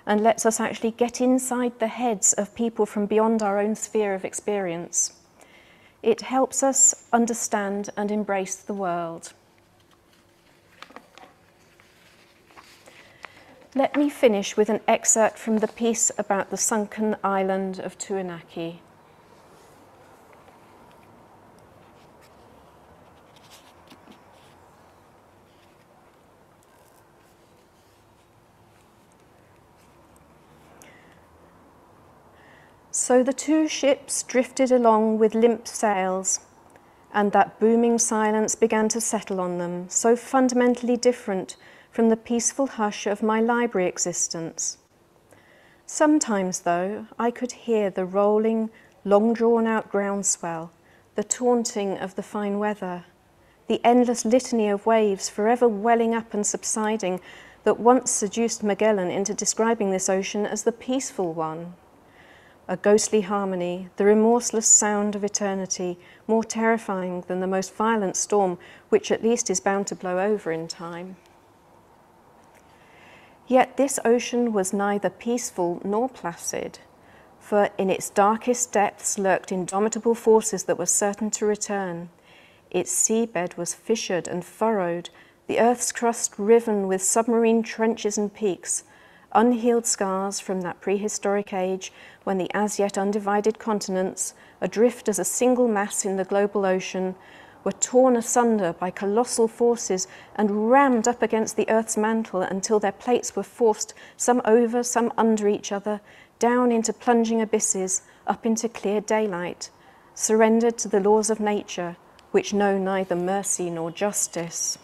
and lets us actually get inside the heads of people from beyond our own sphere of experience. It helps us understand and embrace the world. Let me finish with an excerpt from the piece about the sunken island of Tuinaki. So the two ships drifted along with limp sails, and that booming silence began to settle on them, so fundamentally different from the peaceful hush of my library existence. Sometimes, though, I could hear the rolling, long-drawn-out groundswell, the taunting of the fine weather, the endless litany of waves forever welling up and subsiding that once seduced Magellan into describing this ocean as the peaceful one. A ghostly harmony, the remorseless sound of eternity, more terrifying than the most violent storm, which at least is bound to blow over in time. Yet this ocean was neither peaceful nor placid, for in its darkest depths lurked indomitable forces that were certain to return. Its seabed was fissured and furrowed, the earth's crust riven with submarine trenches and peaks, unhealed scars from that prehistoric age when the as yet undivided continents, adrift as a single mass in the global ocean, were torn asunder by colossal forces and rammed up against the Earth's mantle until their plates were forced, some over, some under each other, down into plunging abysses, up into clear daylight, surrendered to the laws of nature, which know neither mercy nor justice.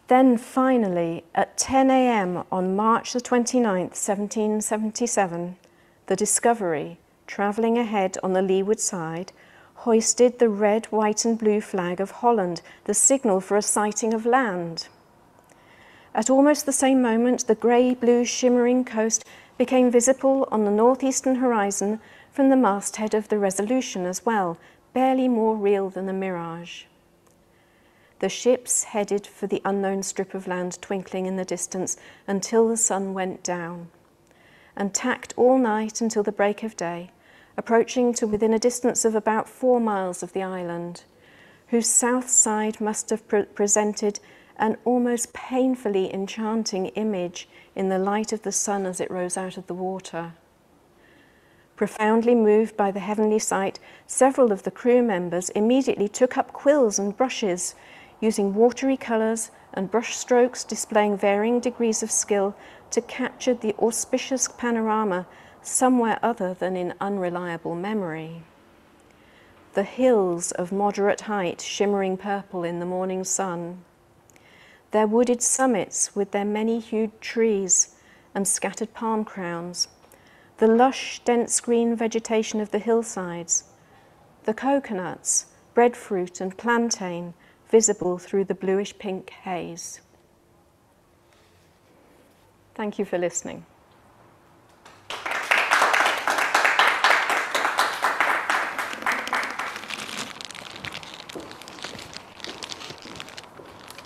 Then finally, at 10 a.m. on March the 29th, 1777, the Discovery, travelling ahead on the leeward side, hoisted the red, white and blue flag of Holland, the signal for a sighting of land. At almost the same moment, the grey-blue shimmering coast became visible on the northeastern horizon from the masthead of the Resolution as well, barely more real than the mirage. The ships headed for the unknown strip of land twinkling in the distance until the sun went down, and tacked all night until the break of day, approaching to within a distance of about 4 miles of the island, whose south side must have presented an almost painfully enchanting image in the light of the sun as it rose out of the water. Profoundly moved by the heavenly sight, several of the crew members immediately took up quills and brushes, using watery colours and brush strokes displaying varying degrees of skill to capture the auspicious panorama somewhere other than in unreliable memory. The hills of moderate height shimmering purple in the morning sun, their wooded summits with their many-hued trees and scattered palm crowns, the lush, dense green vegetation of the hillsides, the coconuts, breadfruit and plantain visible through the bluish-pink haze. Thank you for listening.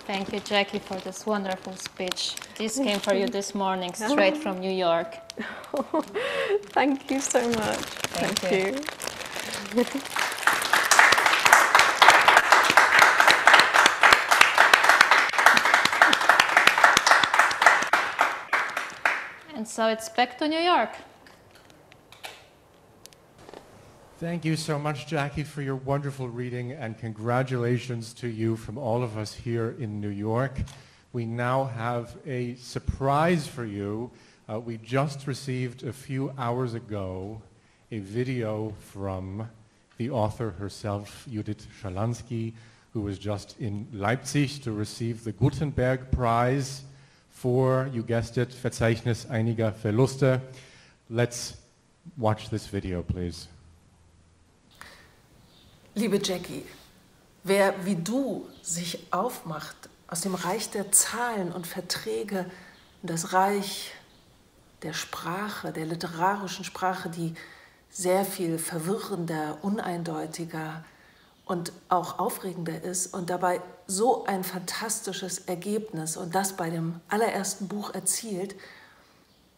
Thank you, Jackie, for this wonderful speech. This came for you this morning, straight from New York. Thank you so much. Thank you. And so it's back to New York. Thank you so much, Jackie, for your wonderful reading, and congratulations to you from all of us here in New York. We now have a surprise for you. We just received a few hours ago a video from the author herself, Judith Schalansky, who was just in Leipzig to receive the Gutekunst Prize for, you guessed it, Verzeichnis einiger Verluste. Let's watch this video, please. Liebe Jackie, wer wie du sich aufmacht, aus dem Reich der Zahlen und Verträge und das Reich der Sprache, der literarischen Sprache, die sehr viel verwirrender, uneindeutiger und auch aufregender ist und dabei so ein fantastisches Ergebnis und das bei dem allerersten Buch erzielt,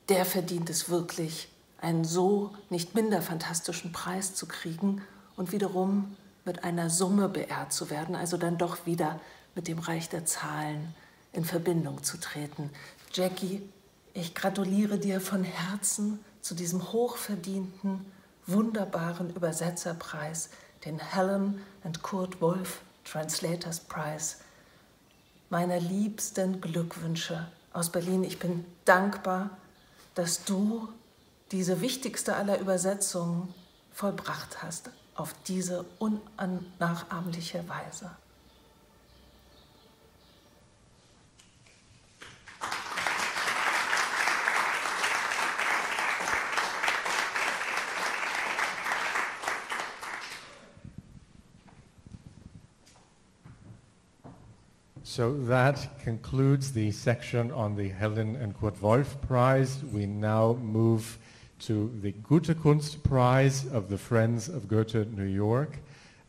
der verdient es wirklich, einen so nicht minder fantastischen Preis zu kriegen und wiederum mit einer Summe beehrt zu werden, also dann doch wieder mit dem Reich der Zahlen in Verbindung zu treten. Jackie, ich gratuliere dir von Herzen zu diesem hochverdienten, wunderbaren Übersetzerpreis, den Helen und Kurt Wolff Translators Prize. Meine liebsten Glückwünsche aus Berlin. Ich bin dankbar, dass du diese wichtigste aller Übersetzungen vollbracht hast auf diese unnachahmliche Weise. So that concludes the section on the Helen and Kurt Wolff Prize. We now move to the Gutekunst Prize of the Friends of Goethe, New York.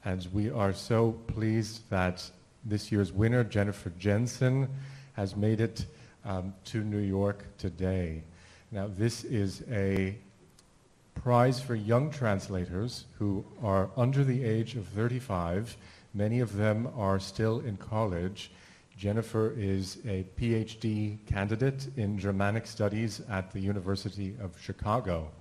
And we are so pleased that this year's winner, Jennifer Jensen, has made it to New York today. Now, this is a prize for young translators who are under the age of 35. Many of them are still in college. Jennifer is a PhD candidate in Germanic Studies at the University of Chicago.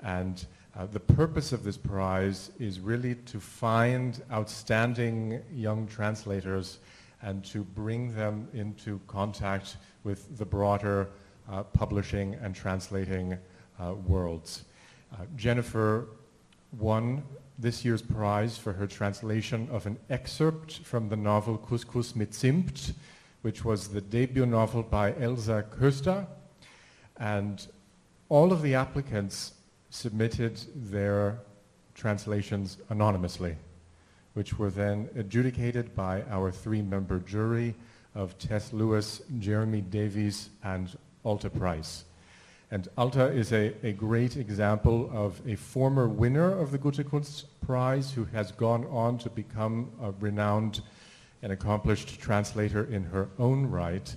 And the purpose of this prize is really to find outstanding young translators and to bring them into contact with the broader publishing and translating worlds. Jennifer won this year's prize for her translation of an excerpt from the novel Couscous mit Zimt, which was the debut novel by Elsa Köster. And all of the applicants submitted their translations anonymously, which were then adjudicated by our three-member jury of Tess Lewis, Jeremy Davies, and Alta Price. And Alta is a great example of a former winner of the Gutekunst Prize who has gone on to become a renowned and accomplished translator in her own right.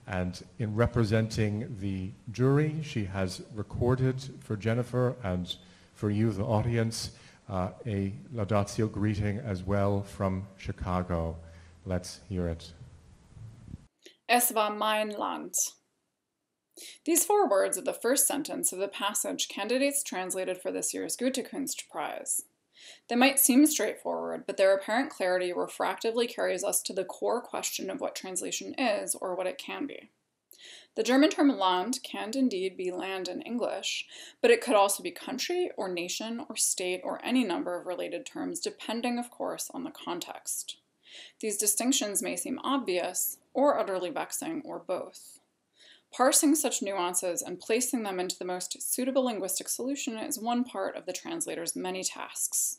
And in representing the jury, she has recorded for Jennifer and for you, the audience, a laudatio greeting as well from Chicago. Let's hear it. Es war mein Land. These 4 words are the first sentence of the passage candidates translated for this year's Goethe-Kunst Prize. They might seem straightforward, but their apparent clarity refractively carries us to the core question of what translation is, or what it can be. The German term Land can indeed be land in English, but it could also be country, or nation, or state, or any number of related terms, depending, of course, on the context. These distinctions may seem obvious, or utterly vexing, or both. Parsing such nuances and placing them into the most suitable linguistic solution is one part of the translator's many tasks.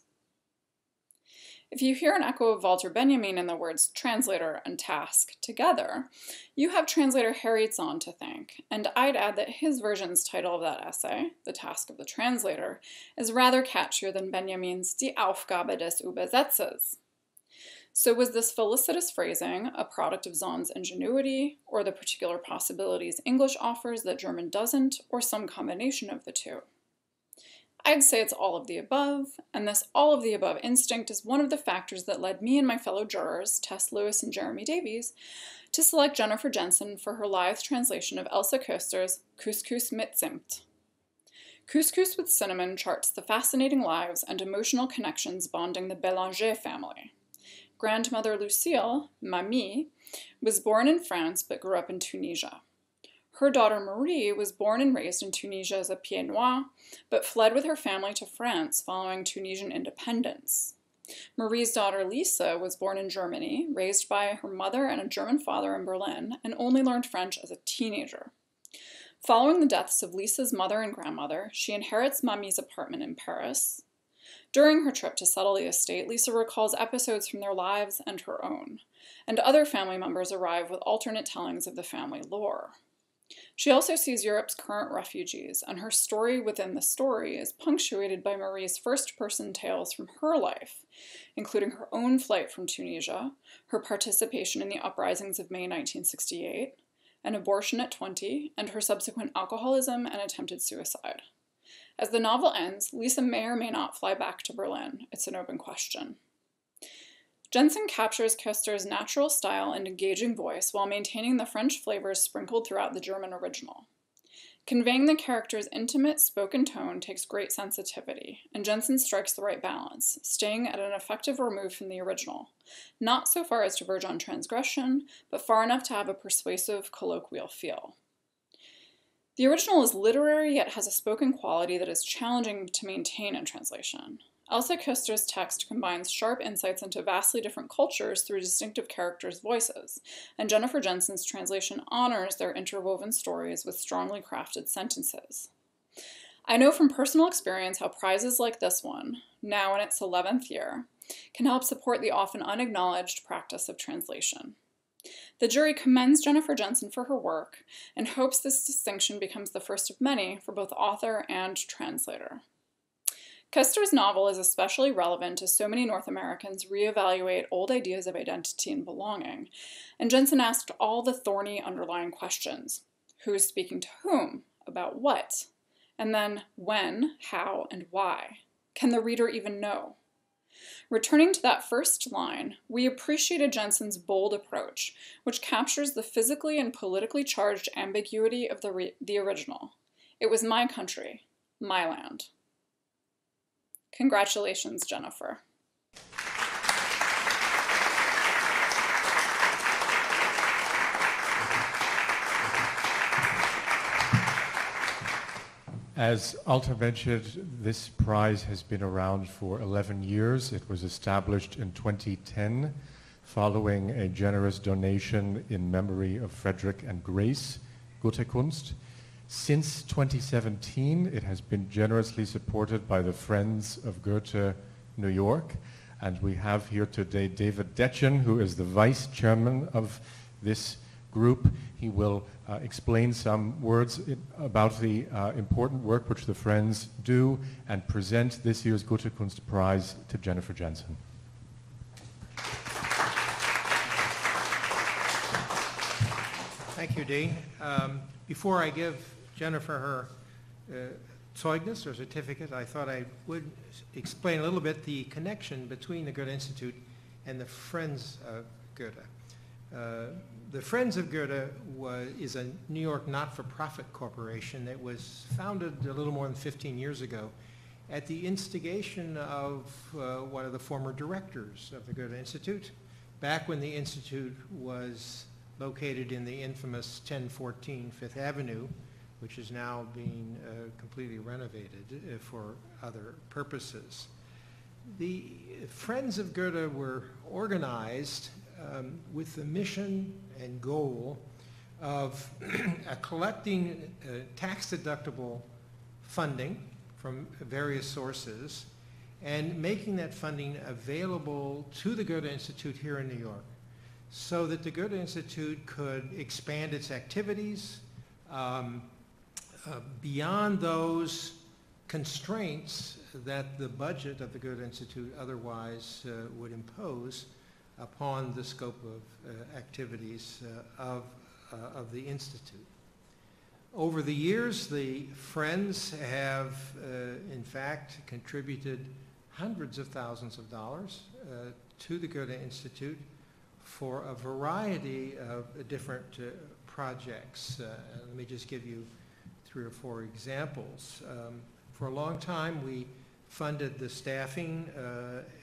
If you hear an echo of Walter Benjamin in the words translator and task together, you have translator Harry Zahn to thank, and I'd add that his version's title of that essay, The Task of the Translator, is rather catchier than Benjamin's Die Aufgabe des Übersetzers. So was this felicitous phrasing a product of Zahn's ingenuity, or the particular possibilities English offers that German doesn't, or some combination of the two? I'd say it's all of the above, and this all of the above instinct is one of the factors that led me and my fellow jurors, Tess Lewis and Jeremy Davies, to select Jennifer Jensen for her lithe translation of Elsa Köster's Couscous mit Zimt. Couscous with cinnamon charts the fascinating lives and emotional connections bonding the Bélanger family. Grandmother Lucille, Mamie, was born in France but grew up in Tunisia. Her daughter Marie was born and raised in Tunisia as a pied noir, but fled with her family to France following Tunisian independence. Marie's daughter Lisa was born in Germany, raised by her mother and a German father in Berlin, and only learned French as a teenager. Following the deaths of Lisa's mother and grandmother, she inherits Mamie's apartment in Paris. During her trip to settle the estate, Lisa recalls episodes from their lives and her own, and other family members arrive with alternate tellings of the family lore. She also sees Europe's current refugees, and her story within the story is punctuated by Marie's first-person tales from her life, including her own flight from Tunisia, her participation in the uprisings of May 1968, an abortion at 20, and her subsequent alcoholism and attempted suicide. As the novel ends, Lisa may or may not fly back to Berlin. It's an open question. Jensen captures Köster's natural style and engaging voice while maintaining the French flavors sprinkled throughout the German original. Conveying the character's intimate spoken tone takes great sensitivity, and Jensen strikes the right balance, staying at an effective remove from the original, not so far as to verge on transgression, but far enough to have a persuasive, colloquial feel. The original is literary, yet has a spoken quality that is challenging to maintain in translation. Elsa Köster's text combines sharp insights into vastly different cultures through distinctive characters' voices, and Jennifer Jensen's translation honors their interwoven stories with strongly crafted sentences. I know from personal experience how prizes like this one, now in its 11th year, can help support the often unacknowledged practice of translation. The jury commends Jennifer Jensen for her work and hopes this distinction becomes the first of many for both author and translator. Köster's novel is especially relevant as so many North Americans reevaluate old ideas of identity and belonging, and Jensen asked all the thorny underlying questions. Who is speaking to whom? About what? And then when, how, and why? Can the reader even know? Returning to that first line, we appreciated Jensen's bold approach, which captures the physically and politically charged ambiguity of the original. It was my country, my land. Congratulations, Jennifer. As Alta mentioned, this prize has been around for 11 years. It was established in 2010 following a generous donation in memory of Frederick and Grace Gutekunst. Since 2017, it has been generously supported by the Friends of Goethe New York. And we have here today David Detjen, who is the vice chairman of this group. He will explain some words about the important work which the Friends do and present this year's Gutekunst Prize to Jennifer Jensen. Thank you, Dean. Before I give Jennifer her Zeugnis or certificate, I thought I would explain a little bit the connection between the Goethe-Institut and the Friends of Goethe. The Friends of Goethe is a New York not-for-profit corporation that was founded a little more than 15 years ago at the instigation of one of the former directors of the Goethe-Institut, back when the Institute was located in the infamous 1014 Fifth Avenue, which is now being completely renovated for other purposes. The Friends of Goethe were organized with the mission and goal of collecting tax-deductible funding from various sources and making that funding available to the Goethe-Institut here in New York so that the Goethe-Institut could expand its activities beyond those constraints that the budget of the Goethe-Institut otherwise would impose upon the scope of activities of the Institute. Over the years, the Friends have, in fact, contributed hundreds of thousands of dollars to the Goethe-Institut for a variety of different projects. Let me just give you 3 or 4 examples. For a long time, we funded the staffing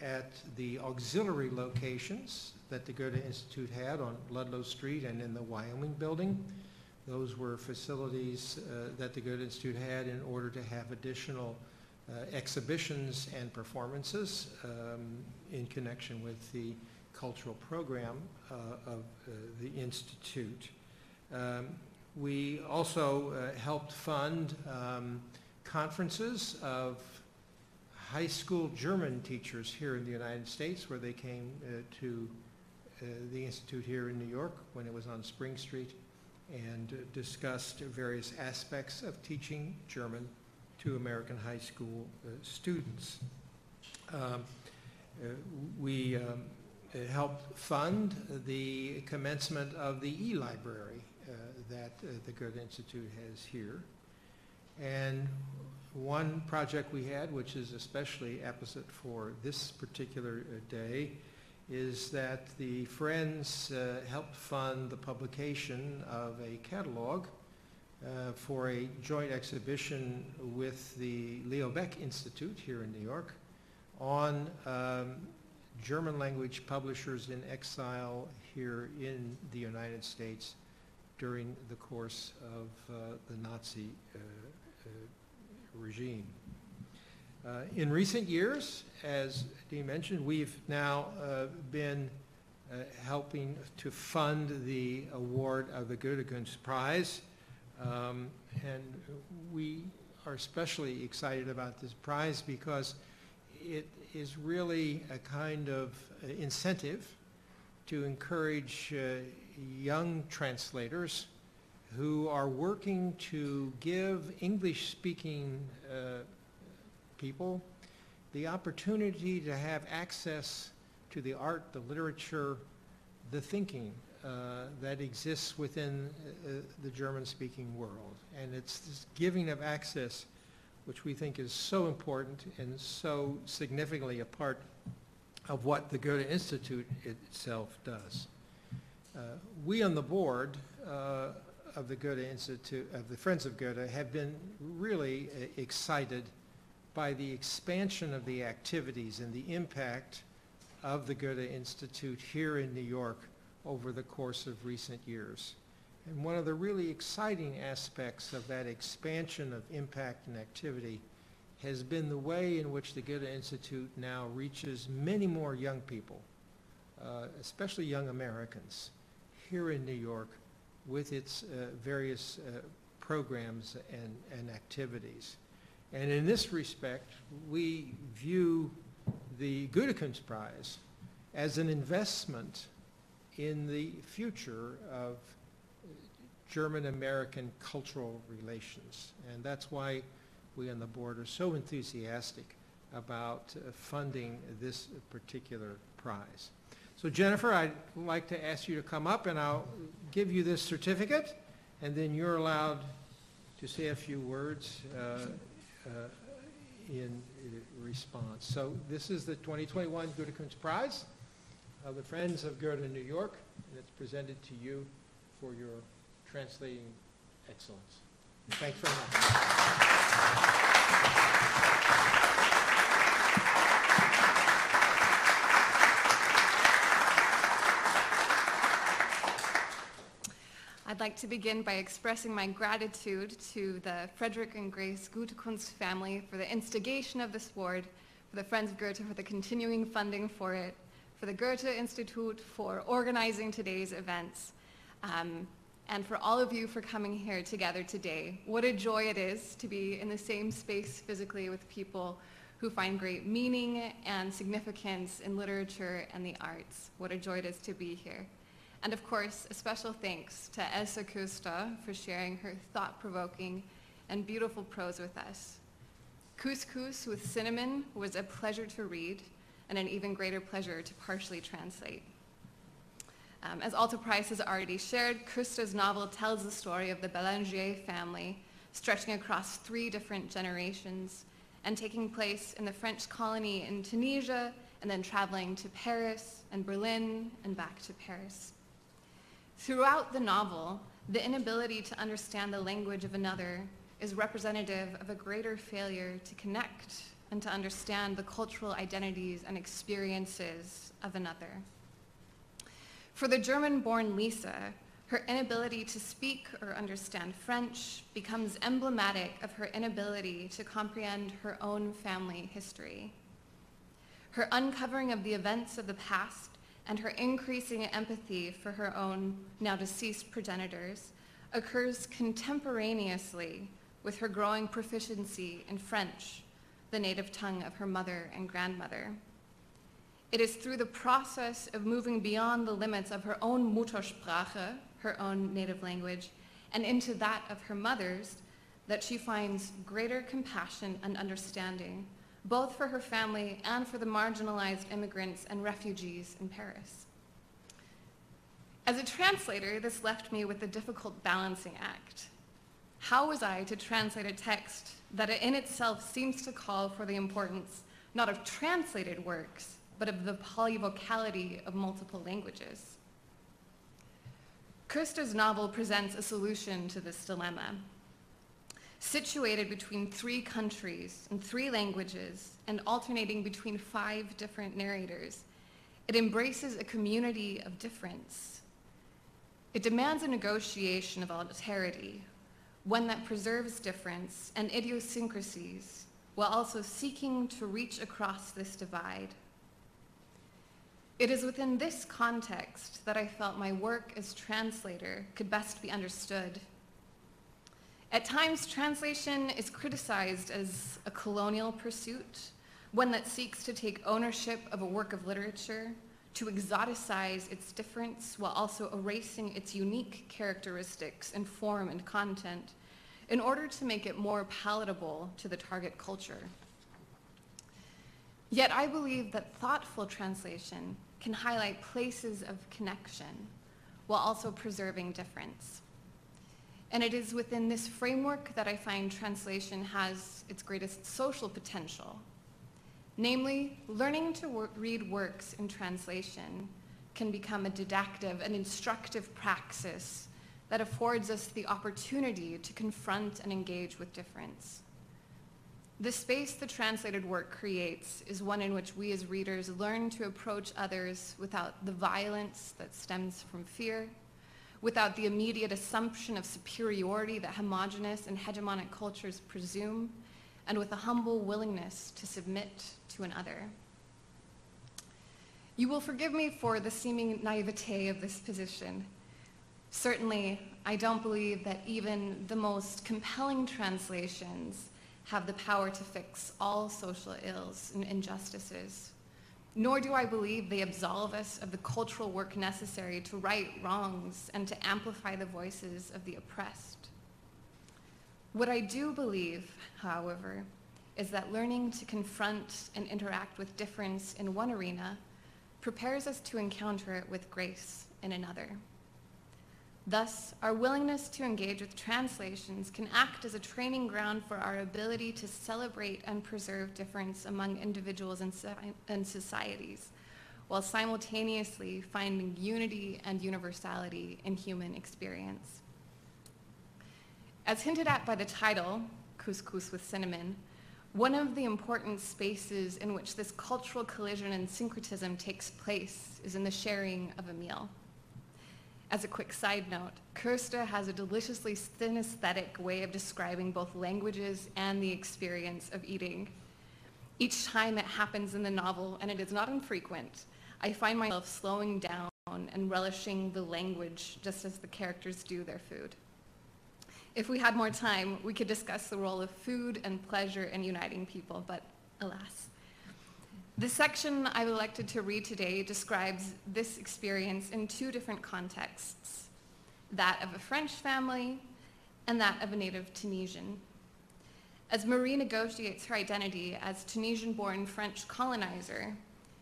at the auxiliary locations that the Goethe-Institut had on Ludlow Street and in the Wyoming building. Those were facilities that the Goethe-Institut had in order to have additional exhibitions and performances in connection with the cultural program of the Institute. We also helped fund conferences of high school German teachers here in the United States, where they came to the Institute here in New York when it was on Spring Street, and discussed various aspects of teaching German to American high school students. We helped fund the commencement of the e-library that the Goethe-Institut has here. And one project we had, which is especially apposite for this particular day, is that the Friends helped fund the publication of a catalog for a joint exhibition with the Leo Baeck Institute here in New York on German language publishers in exile here in the United States during the course of the Nazi regime. In recent years, as Dean mentioned, we've now been helping to fund the award of the Gutekunst Prize, and we are especially excited about this prize because it is really a kind of incentive to encourage young translators who are working to give English-speaking people the opportunity to have access to the art, the literature, the thinking that exists within the German-speaking world. And it's this giving of access which we think is so important and so significantly a part of what the Goethe-Institut itself does. We on the board of the Goethe-Institut, of the Friends of Goethe, have been really excited by the expansion of the activities and the impact of the Goethe-Institut here in New York over the course of recent years. And one of the really exciting aspects of that expansion of impact and activity has been the way in which the Goethe-Institut now reaches many more young people, especially young Americans, here in New York with its various programs and activities. And in this respect, we view the Gutekunst Prize as an investment in the future of German-American cultural relations. And that's why we on the board are so enthusiastic about funding this particular prize. So Jennifer, I'd like to ask you to come up and I'll give you this certificate, and then you're allowed to say a few words in response. So this is the 2021 Gutekunst Prize of the Friends of Goethe in New York, and it's presented to you for your translating excellence. Thanks very much. I'd like to begin by expressing my gratitude to the Frederick and Grace Gutekunst family for the instigation of this award, for the Friends of Goethe for the continuing funding for it, for the Goethe-Institut for organizing today's events, and for all of you for coming here together today. What a joy it is to be in the same space physically with people who find great meaning and significance in literature and the arts. What a joy it is to be here. And of course, a special thanks to Elsa Köster for sharing her thought-provoking and beautiful prose with us. Couscous with Cinnamon was a pleasure to read and an even greater pleasure to partially translate. As Alta Price has already shared, Köster's novel tells the story of the Bélanger family, stretching across 3 different generations and taking place in the French colony in Tunisia, and then traveling to Paris and Berlin and back to Paris. Throughout the novel, the inability to understand the language of another is representative of a greater failure to connect and to understand the cultural identities and experiences of another. For the German-born Lisa, her inability to speak or understand French becomes emblematic of her inability to comprehend her own family history. Her uncovering of the events of the past and her increasing empathy for her own now deceased progenitors occurs contemporaneously with her growing proficiency in French, the native tongue of her mother and grandmother. It is through the process of moving beyond the limits of her own Muttersprache, her own native language, and into that of her mother's, that she finds greater compassion and understanding, both for her family and for the marginalized immigrants and refugees in Paris. As a translator, this left me with a difficult balancing act. How was I to translate a text that in itself seems to call for the importance not of translated works, but of the polyvocality of multiple languages? Kirste's novel presents a solution to this dilemma. Situated between 3 countries and 3 languages and alternating between 5 different narrators, it embraces a community of difference. It demands a negotiation of alterity, one that preserves difference and idiosyncrasies while also seeking to reach across this divide. It is within this context that I felt my work as translator could best be understood. At times, translation is criticized as a colonial pursuit, one that seeks to take ownership of a work of literature, to exoticize its difference while also erasing its unique characteristics in form and content in order to make it more palatable to the target culture. Yet I believe that thoughtful translation can highlight places of connection while also preserving difference. And it is within this framework that I find translation has its greatest social potential. Namely, learning to read works in translation can become a didactic and instructive praxis that affords us the opportunity to confront and engage with difference. The space the translated work creates is one in which we as readers learn to approach others without the violence that stems from fear, without the immediate assumption of superiority that homogeneous and hegemonic cultures presume, and with a humble willingness to submit to another. You will forgive me for the seeming naivete of this position. Certainly, I don't believe that even the most compelling translations have the power to fix all social ills and injustices, nor do I believe they absolve us of the cultural work necessary to right wrongs and to amplify the voices of the oppressed. What I do believe, however, is that learning to confront and interact with difference in one arena prepares us to encounter it with grace in another. Thus, our willingness to engage with translations can act as a training ground for our ability to celebrate and preserve difference among individuals and societies, while simultaneously finding unity and universality in human experience. As hinted at by the title, Couscous with Cinnamon, one of the important spaces in which this cultural collision and syncretism takes place is in the sharing of a meal. As a quick side note, Kirste has a deliciously synesthetic way of describing both languages and the experience of eating. Each time it happens in the novel, and it is not infrequent, I find myself slowing down and relishing the language just as the characters do their food. If we had more time, we could discuss the role of food and pleasure in uniting people, but alas. The section I've elected to read today describes this experience in 2 different contexts, that of a French family and that of a native Tunisian. As Marie negotiates her identity as Tunisian-born French colonizer,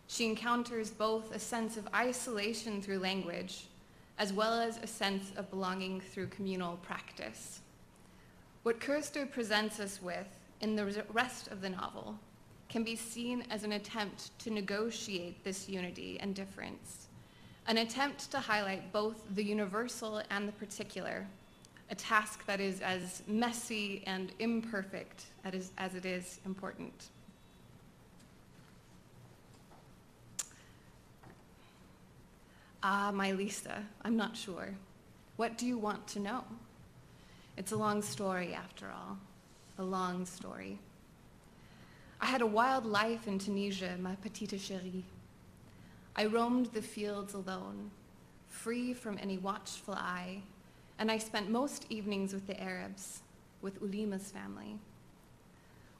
she encounters both a sense of isolation through language, as well as a sense of belonging through communal practice. What Kirste presents us with in the rest of the novel can be seen as an attempt to negotiate this unity and difference, an attempt to highlight both the universal and the particular, a task that is as messy and imperfect as it is important. Ah, my Lisa, I'm not sure. What do you want to know? It's a long story, after all, a long story. I had a wild life in Tunisia, ma petite chérie. I roamed the fields alone, free from any watchful eye, and I spent most evenings with the Arabs, with Ulima's family.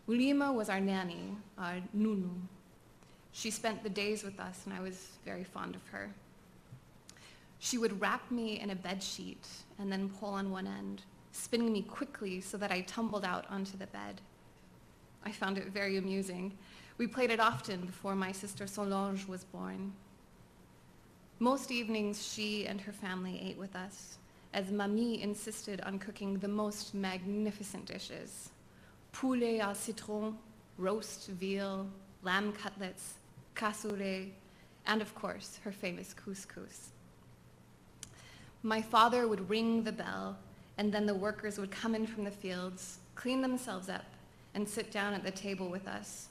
Ulima was our nanny, our nunu. She spent the days with us, and I was very fond of her. She would wrap me in a bed sheet and then pull on one end, spinning me quickly so that I tumbled out onto the bed. I found it very amusing. We played it often before my sister Solange was born. Most evenings, she and her family ate with us, as Mamie insisted on cooking the most magnificent dishes: poulet au citron, roast veal, lamb cutlets, cassoulet, and of course, her famous couscous. My father would ring the bell, and then the workers would come in from the fields, clean themselves up, and sit down at the table with us.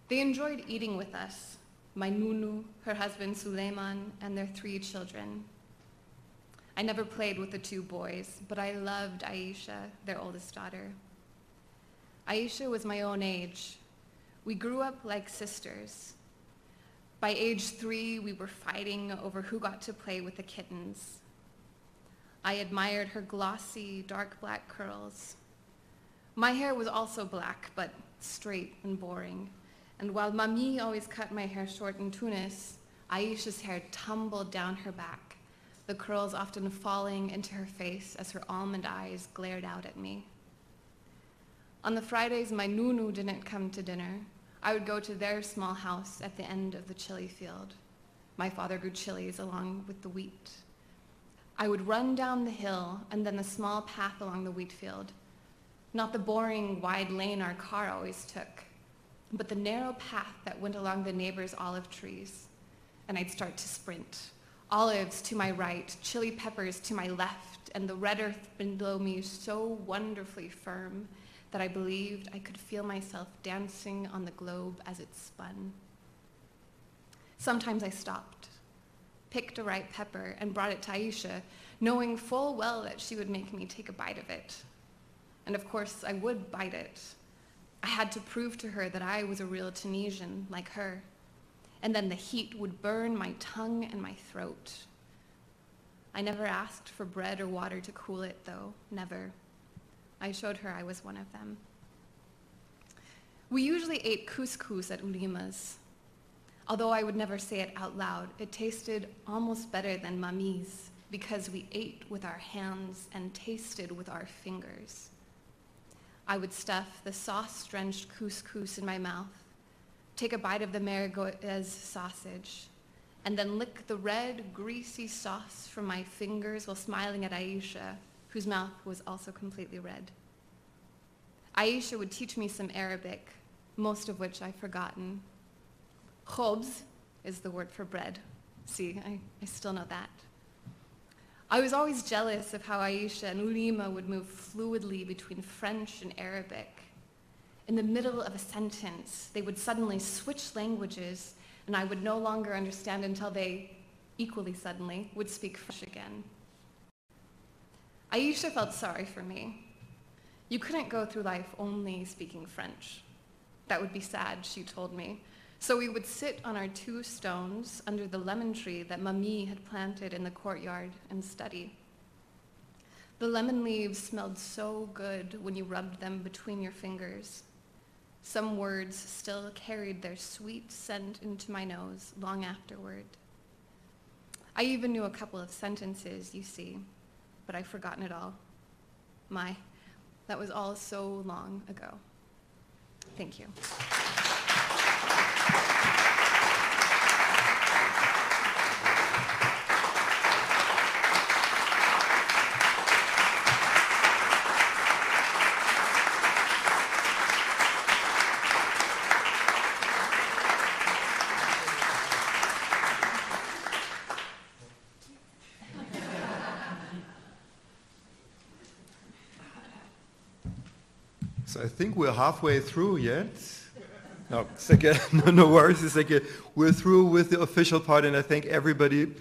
They enjoyed eating with us, my Nunu, her husband Suleiman, and their 3 children. I never played with the 2 boys, but I loved Aisha, their oldest daughter. Aisha was my own age. We grew up like sisters. By age 3, we were fighting over who got to play with the kittens. I admired her glossy, dark black curls. My hair was also black, but straight and boring. And while Mamie always cut my hair short in Tunis, Aisha's hair tumbled down her back, the curls often falling into her face as her almond eyes glared out at me. On the Fridays my Nunu didn't come to dinner, I would go to their small house at the end of the chili field. My father grew chilies along with the wheat. I would run down the hill and then the small path along the wheat field, not the boring wide lane our car always took, but the narrow path that went along the neighbors' olive trees. And I'd start to sprint. Olives to my right, chili peppers to my left, and the red earth below me so wonderfully firm that I believed I could feel myself dancing on the globe as it spun. Sometimes I stopped, picked a ripe pepper, and brought it to Aisha, knowing full well that she would make me take a bite of it. And of course, I would bite it. I had to prove to her that I was a real Tunisian like her. And then the heat would burn my tongue and my throat. I never asked for bread or water to cool it, though, never. I showed her I was one of them. We usually ate couscous at ulimas. Although I would never say it out loud, it tasted almost better than Mamie's because we ate with our hands and tasted with our fingers. I would stuff the sauce-drenched couscous in my mouth, take a bite of the Mère Goethe sausage, and then lick the red, greasy sauce from my fingers while smiling at Aisha, whose mouth was also completely red. Aisha would teach me some Arabic, most of which I've forgotten. Khobz is the word for bread. See, I still know that. I was always jealous of how Aisha and Ulima would move fluidly between French and Arabic. In the middle of a sentence, they would suddenly switch languages, and I would no longer understand until they, equally suddenly, would speak French again. Aisha felt sorry for me. You couldn't go through life only speaking French. That would be sad, she told me. So we would sit on our 2 stones under the lemon tree that Mamie had planted in the courtyard and study. The lemon leaves smelled so good when you rubbed them between your fingers. Some words still carried their sweet scent into my nose long afterward. I even knew a couple of sentences, you see, but I've forgotten it all. My, that was all so long ago. Thank you. So I think we're halfway through yet. No, it's like no worries. It's like we're through with the official part, and I thank everybody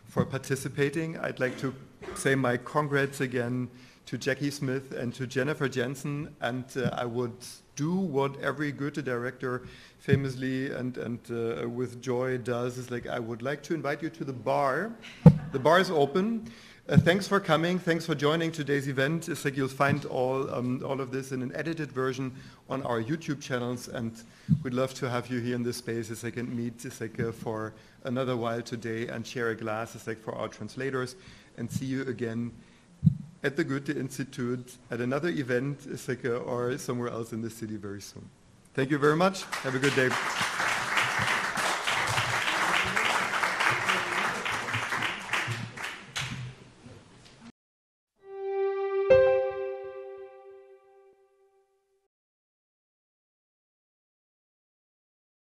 for participating. I'd like to say my congrats again to Jackie Smith and to Jennifer Jensen, and I would do what every Goethe director famously and with joy does, is like I would like to invite you to the bar. The bar is open. Thanks for coming. Thanks for joining today's event. It's like you'll find all of this in an edited version on our YouTube channels, and we'd love to have you here in this space as I can meet for another while today and share a glass for our translators, and see you again at the Goethe-Institut at another event or somewhere else in the city very soon. Thank you very much. Have a good day.